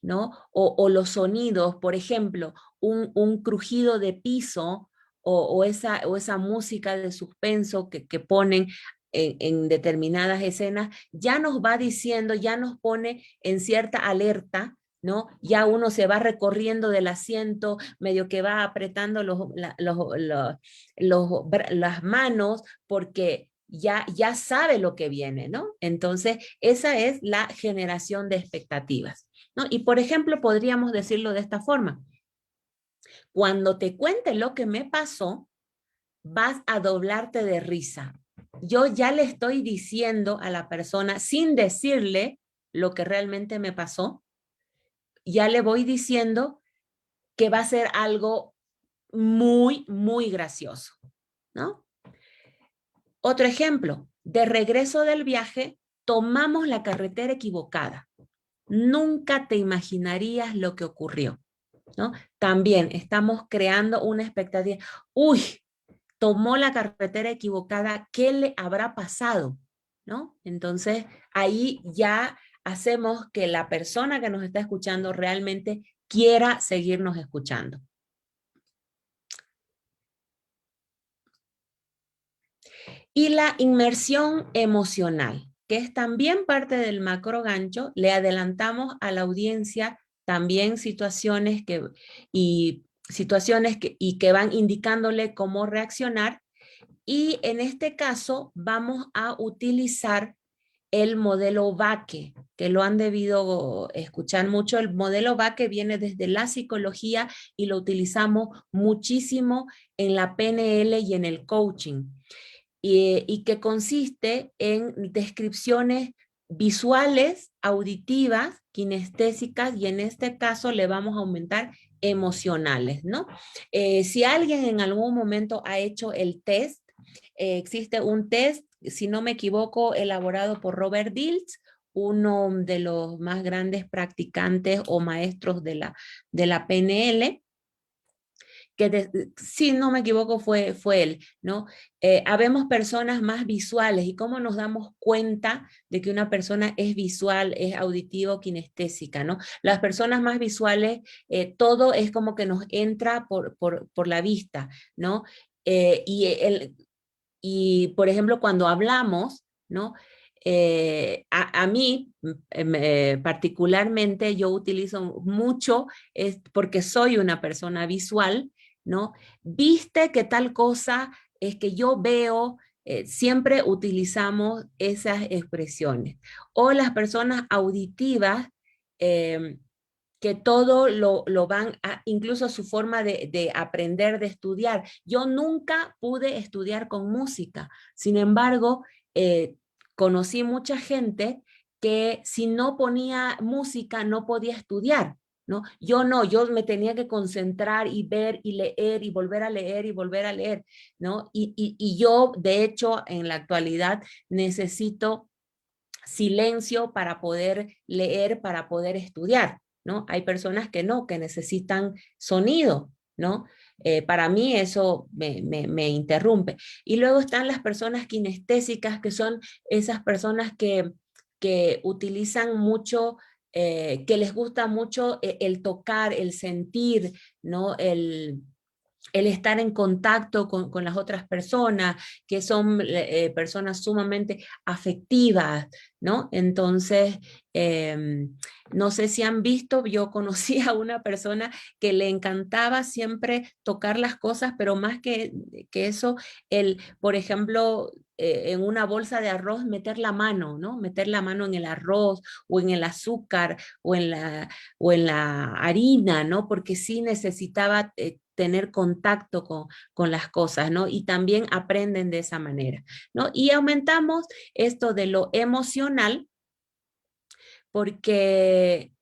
¿no? O los sonidos, por ejemplo, un crujido de piso o esa música de suspenso que ponen en determinadas escenas, ya nos va diciendo, ya nos pone en cierta alerta, ¿no? Ya uno se va recorriendo del asiento, medio que va apretando las manos porque ya sabe lo que viene, ¿no? Entonces, esa es la generación de expectativas, ¿no? Y por ejemplo, podríamos decirlo de esta forma. Cuando te cuente lo que me pasó, vas a doblarte de risa. Yo ya le estoy diciendo a la persona, sin decirle lo que realmente me pasó, ya le voy diciendo que va a ser algo muy, muy gracioso, ¿no? Otro ejemplo, de regreso del viaje, tomamos la carretera equivocada. Nunca te imaginarías lo que ocurrió, ¿no? También estamos creando una expectativa. Uy, tomó la carretera equivocada, ¿qué le habrá pasado? ¿No? Entonces, ahí ya hacemos que la persona que nos está escuchando realmente quiera seguirnos escuchando. Y la inmersión emocional, que es también parte del macro gancho, le adelantamos a la audiencia también situaciones que van indicándole cómo reaccionar. Y en este caso vamos a utilizar el modelo Bakke, que lo han debido escuchar mucho. El modelo Bakke viene desde la psicología y lo utilizamos muchísimo en la PNL y en el coaching. Y que consiste en descripciones visuales, auditivas, kinestésicas, y en este caso le vamos a aumentar emocionales, ¿no? Si alguien en algún momento ha hecho el test, existe un test, si no me equivoco, elaborado por Robert Dilts, uno de los más grandes practicantes o maestros de la PNL, si no me equivoco fue él, ¿no? Habemos personas más visuales, y cómo nos damos cuenta de que una persona es visual, es auditivo, kinestésica, ¿no? Las personas más visuales, todo es como que nos entra por la vista, ¿no? Y por ejemplo, cuando hablamos, ¿no? A mí, particularmente, yo utilizo mucho, porque soy una persona visual, ¿no? Viste que tal cosa es que yo veo siempre utilizamos esas expresiones. O las personas auditivas, que todo lo van a, incluso su forma de aprender, de estudiar. Yo nunca pude estudiar con música, sin embargo, conocí mucha gente que si no ponía música no podía estudiar, ¿no? Yo no, yo me tenía que concentrar y ver y leer y volver a leer y volver a leer, ¿no? Y yo, de hecho, en la actualidad necesito silencio para poder leer, para poder estudiar, ¿no? Hay personas que no, que necesitan sonido, ¿no? Para mí eso me interrumpe. Y luego están las personas kinestésicas, que son esas personas que utilizan mucho, que les gusta mucho el tocar, el sentir, ¿no? El estar en contacto con las otras personas, que son personas sumamente afectivas, ¿no? Entonces, no sé si han visto, yo conocí a una persona que le encantaba siempre tocar las cosas, pero más que eso, por ejemplo, en una bolsa de arroz meter la mano, ¿no? Meter la mano en el arroz o en el azúcar o en la harina, ¿no? Porque sí necesitaba tener contacto con las cosas, ¿no? Y también aprenden de esa manera, ¿no? Y aumentamos esto de lo emocional, porque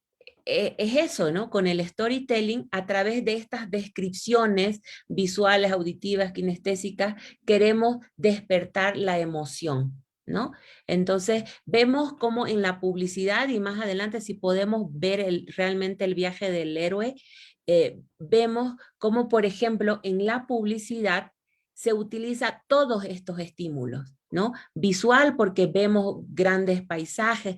es eso, ¿no? Con el storytelling, a través de estas descripciones visuales, auditivas, kinestésicas, queremos despertar la emoción, ¿no? Entonces, vemos cómo en la publicidad, y más adelante si podemos ver realmente el viaje del héroe, vemos cómo, por ejemplo, en la publicidad se utiliza todos estos estímulos, ¿no? Visual, porque vemos grandes paisajes,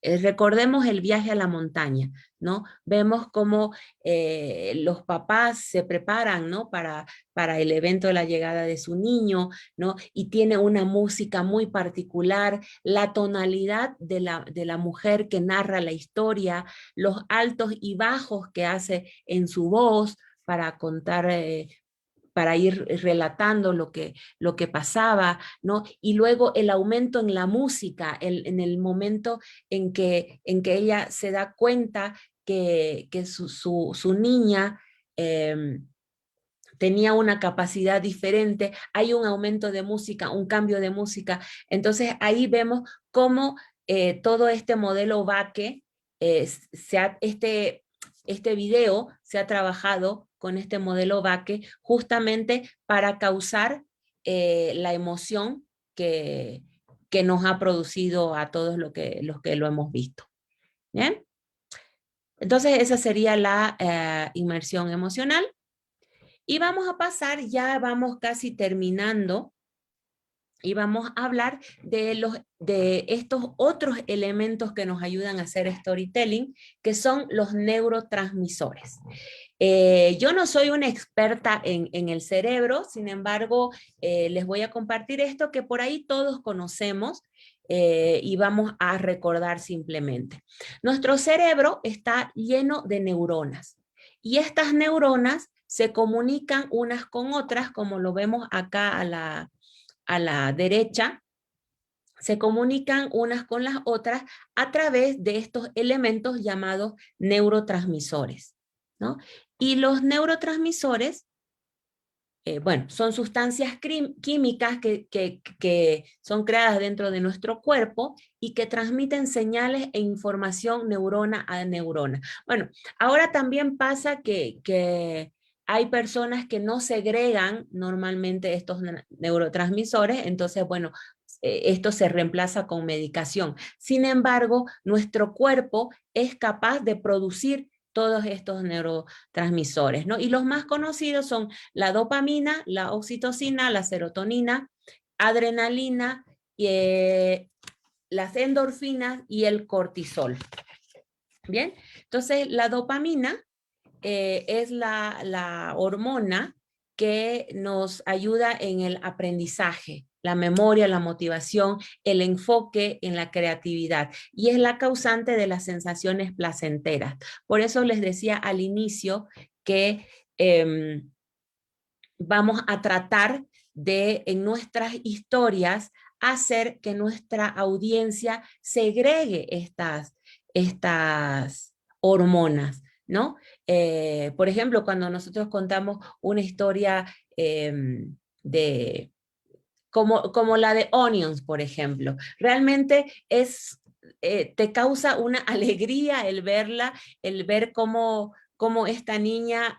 recordemos el viaje a la montaña, ¿no? Vemos cómo los papás se preparan, ¿no? Para el evento de la llegada de su niño, ¿no? Y tiene una música muy particular, la tonalidad de la mujer que narra la historia, los altos y bajos que hace en su voz para contar, para ir relatando lo que pasaba, ¿no? Y luego el aumento en la música, en el momento en que ella se da cuenta que su niña tenía una capacidad diferente, hay un aumento de música, un cambio de música. Entonces ahí vemos cómo todo este modelo Bakke, este video se ha trabajado con este modelo Bakke justamente para causar la emoción que nos ha producido a todos los que lo hemos visto. ¿Bien? Entonces esa sería la inmersión emocional. Y vamos a pasar, ya vamos casi terminando, y vamos a hablar de estos otros elementos que nos ayudan a hacer storytelling, que son los neurotransmisores. Yo no soy una experta en el cerebro, sin embargo, les voy a compartir esto que por ahí todos conocemos, y vamos a recordar simplemente. Nuestro cerebro está lleno de neuronas, y estas neuronas se comunican unas con otras, como lo vemos acá a la derecha, se comunican unas con las otras a través de estos elementos llamados neurotransmisores, ¿no? Y los neurotransmisores, bueno, son sustancias químicas que son creadas dentro de nuestro cuerpo y que transmiten señales e información neurona a neurona. Bueno, ahora también pasa que hay personas que no segregan normalmente estos neurotransmisores, entonces, bueno, esto se reemplaza con medicación. Sin embargo, nuestro cuerpo es capaz de producir todos estos neurotransmisores, ¿no? Y los más conocidos son la dopamina, la oxitocina, la serotonina, adrenalina, las endorfinas y el cortisol. Bien, entonces la dopamina es la hormona que nos ayuda en el aprendizaje, la memoria, la motivación, el enfoque en la creatividad, y es la causante de las sensaciones placenteras. Por eso les decía al inicio que vamos a tratar en nuestras historias, hacer que nuestra audiencia segregue estas hormonas, ¿no? Por ejemplo, cuando nosotros contamos una historia como la de Onions, por ejemplo, realmente te causa una alegría el verla, el ver cómo esta niña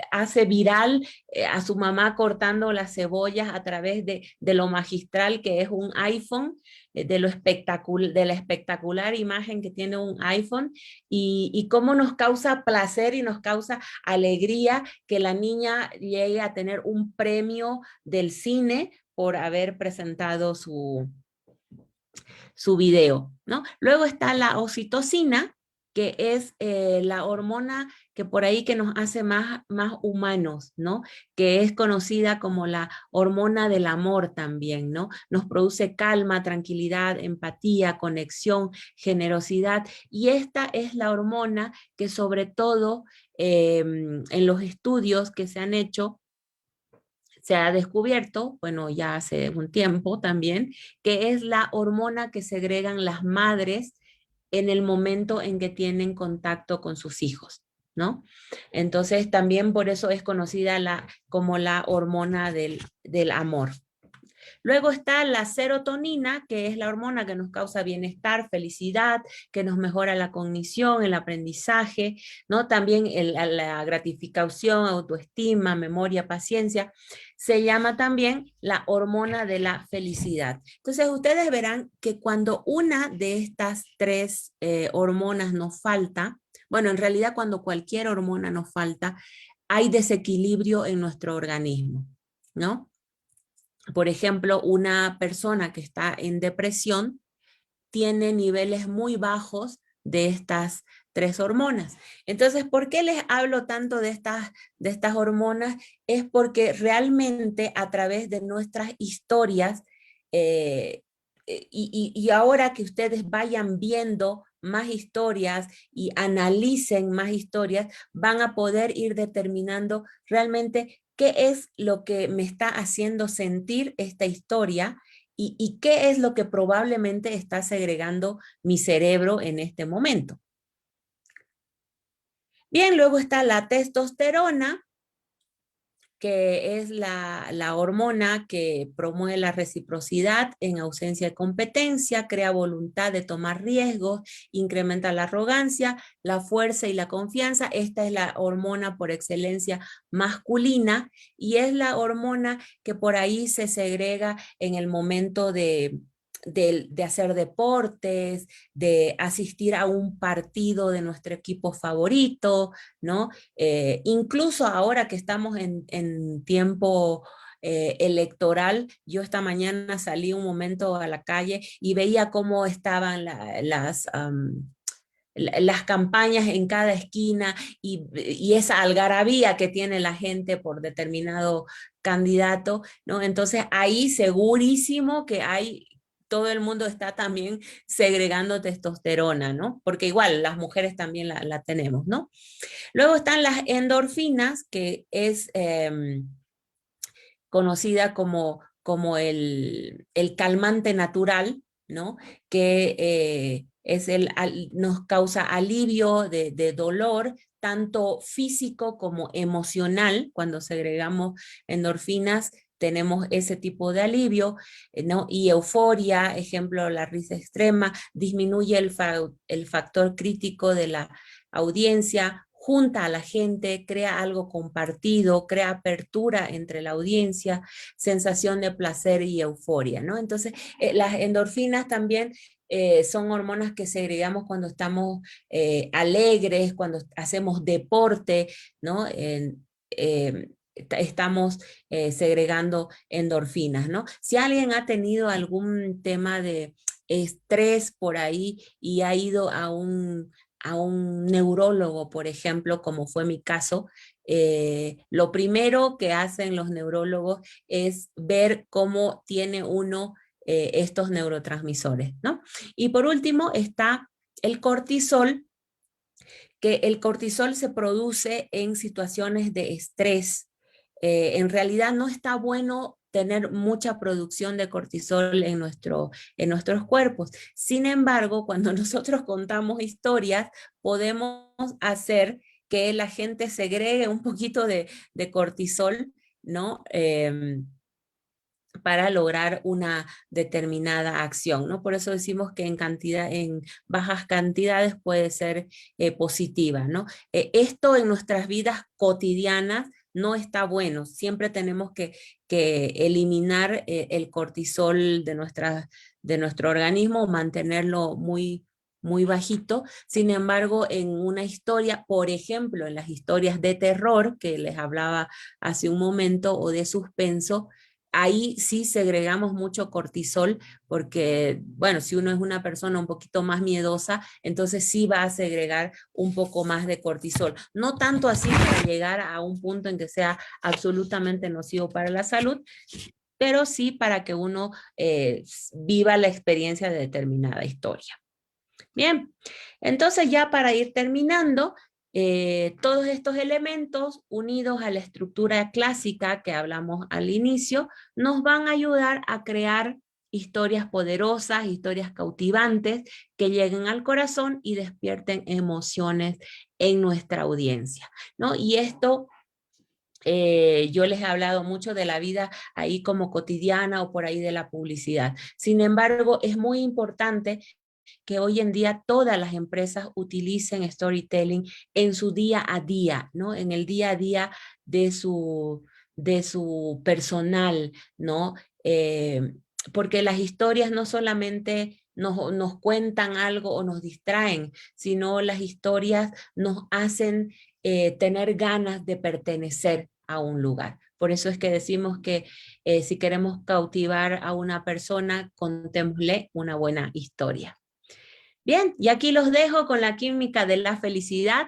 hace viral a su mamá cortando las cebollas a través de lo magistral que es un iPhone, de la espectacular imagen que tiene un iPhone, y cómo nos causa placer y nos causa alegría que la niña llegue a tener un premio del cine por haber presentado su video, ¿no? Luego está la oxitocina, que es la hormona que por ahí que nos hace más humanos, ¿no? Que es conocida como la hormona del amor también, ¿no? Nos produce calma, tranquilidad, empatía, conexión, generosidad, y esta es la hormona que sobre todo en los estudios que se han hecho, se ha descubierto, bueno, ya hace un tiempo también, que es la hormona que segregan las madres en el momento en que tienen contacto con sus hijos, ¿no? Entonces, también por eso es conocida como la hormona del amor. Luego está la serotonina, que es la hormona que nos causa bienestar, felicidad, que nos mejora la cognición, el aprendizaje, ¿no? También la gratificación, autoestima, memoria, paciencia. Se llama también la hormona de la felicidad. Entonces, ustedes verán que cuando una de estas tres hormonas nos falta, bueno, en realidad cuando cualquier hormona nos falta, hay desequilibrio en nuestro organismo, ¿no? Por ejemplo, una persona que está en depresión tiene niveles muy bajos de estas tres hormonas. Entonces, ¿por qué les hablo tanto de estas hormonas? Es porque realmente a través de nuestras historias, y ahora que ustedes vayan viendo más historias y analicen más historias, van a poder ir determinando realmente qué es lo que me está haciendo sentir esta historia y qué es lo que probablemente está segregando mi cerebro en este momento. Bien, luego está la testosterona, que es la hormona que promueve la reciprocidad en ausencia de competencia, crea voluntad de tomar riesgos, incrementa la arrogancia, la fuerza y la confianza. Esta es la hormona por excelencia masculina y es la hormona que por ahí se segrega en el momento de hacer deportes, de asistir a un partido de nuestro equipo favorito, ¿no? Incluso ahora que estamos en tiempo electoral, yo esta mañana salí un momento a la calle y veía cómo estaban las campañas en cada esquina y esa algarabía que tiene la gente por determinado candidato, ¿no? Entonces ahí segurísimo que todo el mundo está también segregando testosterona, ¿no? Porque igual las mujeres también la tenemos, ¿no? Luego están las endorfinas, que es conocida como el calmante natural, ¿no? Que nos causa alivio de dolor, tanto físico como emocional. Cuando segregamos endorfinas, tenemos ese tipo de alivio, ¿no? Y euforia, ejemplo, la risa extrema, disminuye el factor crítico de la audiencia, junta a la gente, crea algo compartido, crea apertura entre la audiencia, sensación de placer y euforia, ¿no? Entonces, las endorfinas también son hormonas que segregamos cuando estamos alegres, cuando hacemos deporte, ¿no? Estamos segregando endorfinas, ¿no? Si alguien ha tenido algún tema de estrés por ahí y ha ido a un neurólogo, por ejemplo, como fue mi caso, lo primero que hacen los neurólogos es ver cómo tiene uno estos neurotransmisores, ¿no? Y por último está el cortisol, que el cortisol se produce en situaciones de estrés. En realidad no está bueno tener mucha producción de cortisol en nuestros cuerpos. Sin embargo, cuando nosotros contamos historias, podemos hacer que la gente segregue un poquito de cortisol, ¿no? Para lograr una determinada acción, ¿no? Por eso decimos que en bajas cantidades puede ser positiva, ¿no? Esto en nuestras vidas cotidianas no está bueno. Siempre tenemos que eliminar el cortisol de nuestro organismo, mantenerlo muy bajito. Sin embargo, en una historia, por ejemplo, en las historias de terror que les hablaba hace un momento, o de suspenso, ahí sí segregamos mucho cortisol porque, bueno, si uno es una persona un poquito más miedosa, entonces sí va a segregar un poco más de cortisol. No tanto así para llegar a un punto en que sea absolutamente nocivo para la salud, pero sí para que uno viva la experiencia de determinada historia. Bien, entonces ya para ir terminando, todos estos elementos unidos a la estructura clásica que hablamos al inicio, nos van a ayudar a crear historias poderosas, historias cautivantes, que lleguen al corazón y despierten emociones en nuestra audiencia, ¿no? Y esto, yo les he hablado mucho de la vida ahí como cotidiana o por ahí de la publicidad. Sin embargo, es muy importante que hoy en día todas las empresas utilicen storytelling en su día a día, ¿no? En el día a día de su personal, ¿no? Porque las historias no solamente nos cuentan algo o nos distraen, sino las historias nos hacen tener ganas de pertenecer a un lugar. Por eso es que decimos que si queremos cautivar a una persona, contémosle una buena historia. Bien, y aquí los dejo con la química de la felicidad,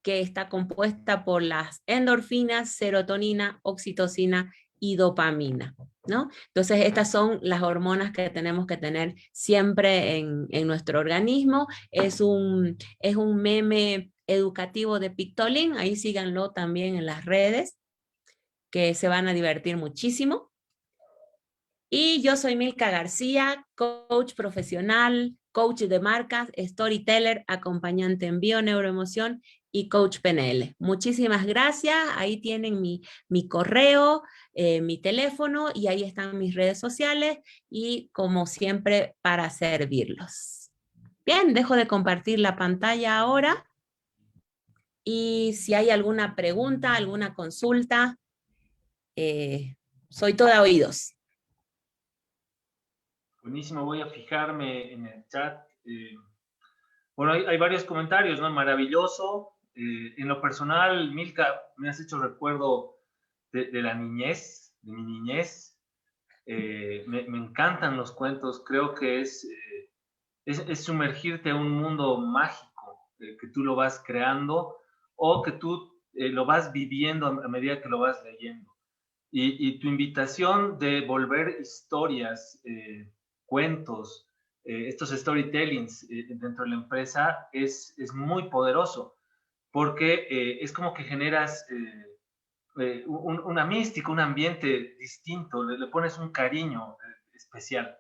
que está compuesta por las endorfinas, serotonina, oxitocina y dopamina, ¿no? Entonces, estas son las hormonas que tenemos que tener siempre en nuestro organismo. Es un meme educativo de Pictoline, ahí síganlo también en las redes, que se van a divertir muchísimo. Y yo soy Milka García, coach profesional, coach de marcas, storyteller, acompañante en bio-neuroemoción y coach PNL. Muchísimas gracias. Ahí tienen mi correo, mi teléfono, y ahí están mis redes sociales, y como siempre, para servirlos. Bien, dejo de compartir la pantalla ahora. Y si hay alguna pregunta, alguna consulta, soy toda oídos. Buenísimo, voy a fijarme en el chat. Bueno, hay varios comentarios, ¿no? Maravilloso. En lo personal, Milka, me has hecho recuerdo de la niñez, de mi niñez. Me encantan los cuentos. Creo que es sumergirte en un mundo mágico, que tú lo vas creando o que tú lo vas viviendo a medida que lo vas leyendo. Y tu invitación de volver historias, cuentos, estos storytellings dentro de la empresa es muy poderoso, porque es como que generas una mística, un ambiente distinto, le pones un cariño especial.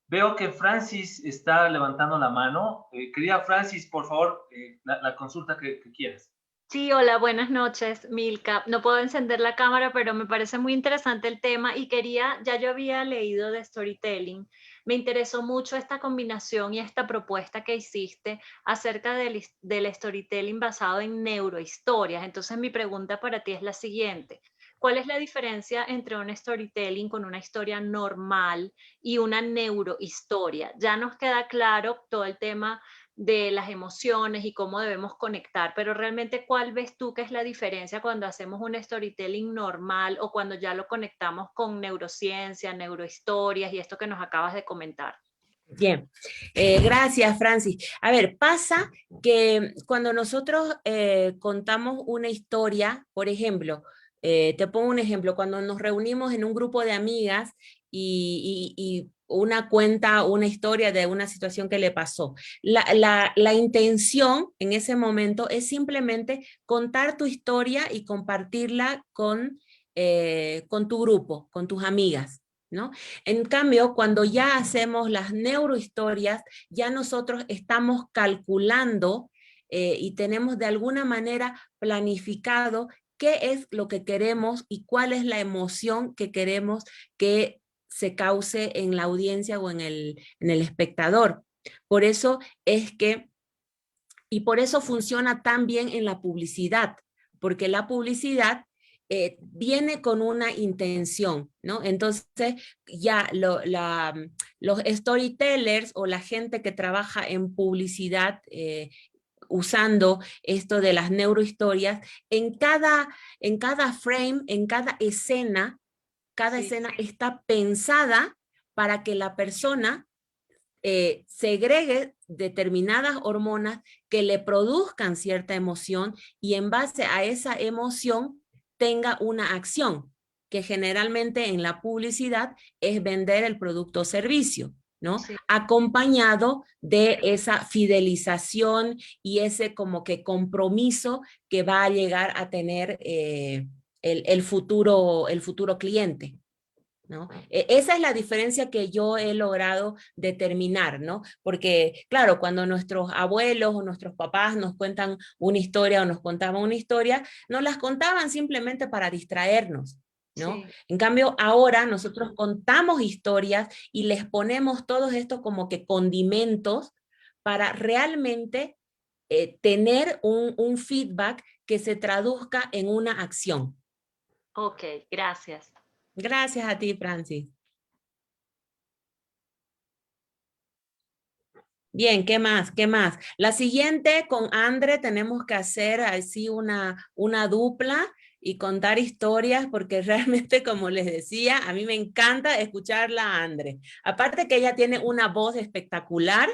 Veo que Francis está levantando la mano. Querida Francis, por favor, la consulta que quieras. Sí, hola, buenas noches, Milka. No puedo encender la cámara, pero me parece muy interesante el tema y ya yo había leído de storytelling. Me interesó mucho esta combinación y esta propuesta que hiciste acerca del storytelling basado en neurohistorias. Entonces, mi pregunta para ti es la siguiente. ¿Cuál es la diferencia entre un storytelling con una historia normal y una neurohistoria? Ya nos queda claro todo el tema de las emociones y cómo debemos conectar, pero realmente, ¿cuál ves tú que es la diferencia cuando hacemos un storytelling normal o cuando ya lo conectamos con neurociencia, neurohistorias y esto que nos acabas de comentar? Bien, gracias, Francis. A ver, pasa que cuando nosotros contamos una historia, por ejemplo, te pongo un ejemplo, cuando nos reunimos en un grupo de amigas y una cuenta una historia de una situación que le pasó. La intención en ese momento es simplemente contar tu historia y compartirla con con tu grupo, con tus amigas, ¿no? En cambio, cuando ya hacemos las neurohistorias, ya nosotros estamos calculando y tenemos de alguna manera planificado qué es lo que queremos y cuál es la emoción que queremos que se cause en la audiencia o en el espectador. Por eso es que, y por eso funciona tan bien en la publicidad, porque la publicidad viene con una intención, ¿no? Entonces ya los storytellers o la gente que trabaja en publicidad usando esto de las neurohistorias, en cada frame, en cada escena está pensada para que la persona segregue determinadas hormonas que le produzcan cierta emoción y en base a esa emoción tenga una acción, que generalmente en la publicidad es vender el producto o servicio, ¿no? Sí. Acompañado de esa fidelización y ese como que compromiso que va a llegar a tener el futuro cliente, ¿no? Esa es la diferencia que yo he logrado determinar, ¿no? Porque, claro, cuando nuestros abuelos o nuestros papás nos cuentan una historia o nos contaban una historia, nos las contaban simplemente para distraernos, ¿no? Sí. En cambio, ahora nosotros contamos historias y les ponemos todos estos como que condimentos para realmente tener un feedback que se traduzca en una acción. Ok, gracias. Gracias a ti, Francis. Bien, ¿qué más? ¿Qué más? La siguiente, con Andre, tenemos que hacer así una dupla y contar historias, porque realmente, como les decía, a mí me encanta escucharla a Andre. Aparte que ella tiene una voz espectacular,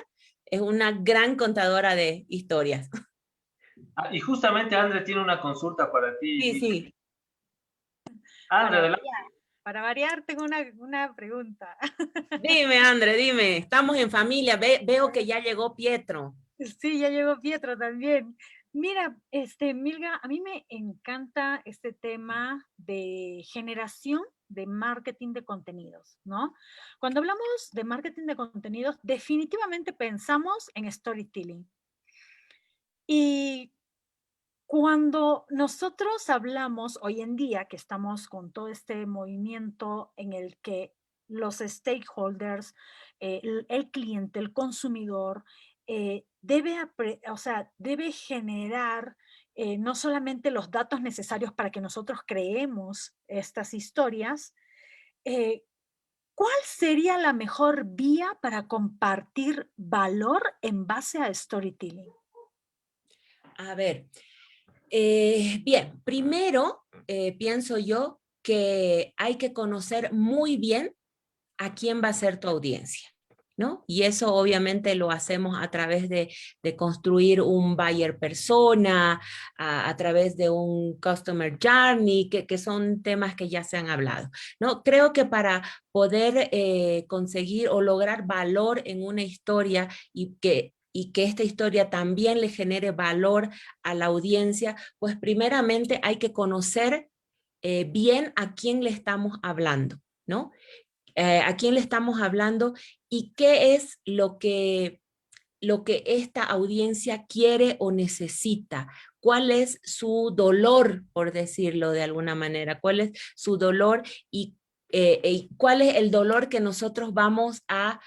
es una gran contadora de historias. Y justamente Andre tiene una consulta para ti. Sí, sí. Andre, adelante. Para variar, tengo una pregunta. Dime, Andre, dime. Estamos en familia. Veo que ya llegó Pietro. Sí, ya llegó Pietro también. Mira, Milka, a mí me encanta este tema de generación de marketing de contenidos, ¿no? Cuando hablamos de marketing de contenidos, definitivamente pensamos en storytelling. Y cuando nosotros hablamos hoy en día, que estamos con todo este movimiento en el que los stakeholders, el cliente, el consumidor, debe generar no solamente los datos necesarios para que nosotros creemos estas historias, ¿cuál sería la mejor vía para compartir valor en base a storytelling? A ver, bien, primero pienso yo que hay que conocer muy bien a quién va a ser tu audiencia, ¿no? Y eso obviamente lo hacemos a través de construir un buyer persona, a través de un customer journey, que son temas que ya se han hablado, ¿no? Creo que para poder conseguir o lograr valor en una historia y que esta historia también le genere valor a la audiencia, pues primeramente hay que conocer bien a quién le estamos hablando, ¿no? A quién le estamos hablando y qué es lo que esta audiencia quiere o necesita, cuál es su dolor, por decirlo de alguna manera, cuál es su dolor y cuál es el dolor que nosotros vamos a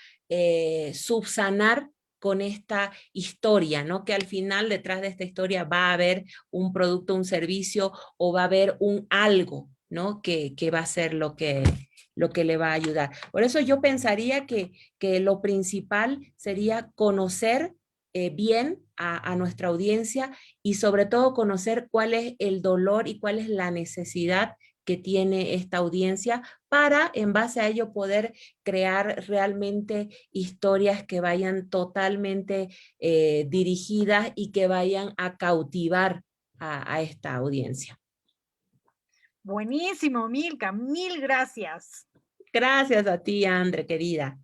subsanar con esta historia, ¿no? Que al final detrás de esta historia va a haber un producto, un servicio o va a haber un algo, ¿no? Que va a ser lo que le va a ayudar. Por eso yo pensaría que lo principal sería conocer bien a nuestra audiencia y sobre todo conocer cuál es el dolor y cuál es la necesidad que tiene esta audiencia para en base a ello poder crear realmente historias que vayan totalmente dirigidas y que vayan a cautivar a esta audiencia. Buenísimo, Milka, mil gracias. Gracias a ti, Andre, querida.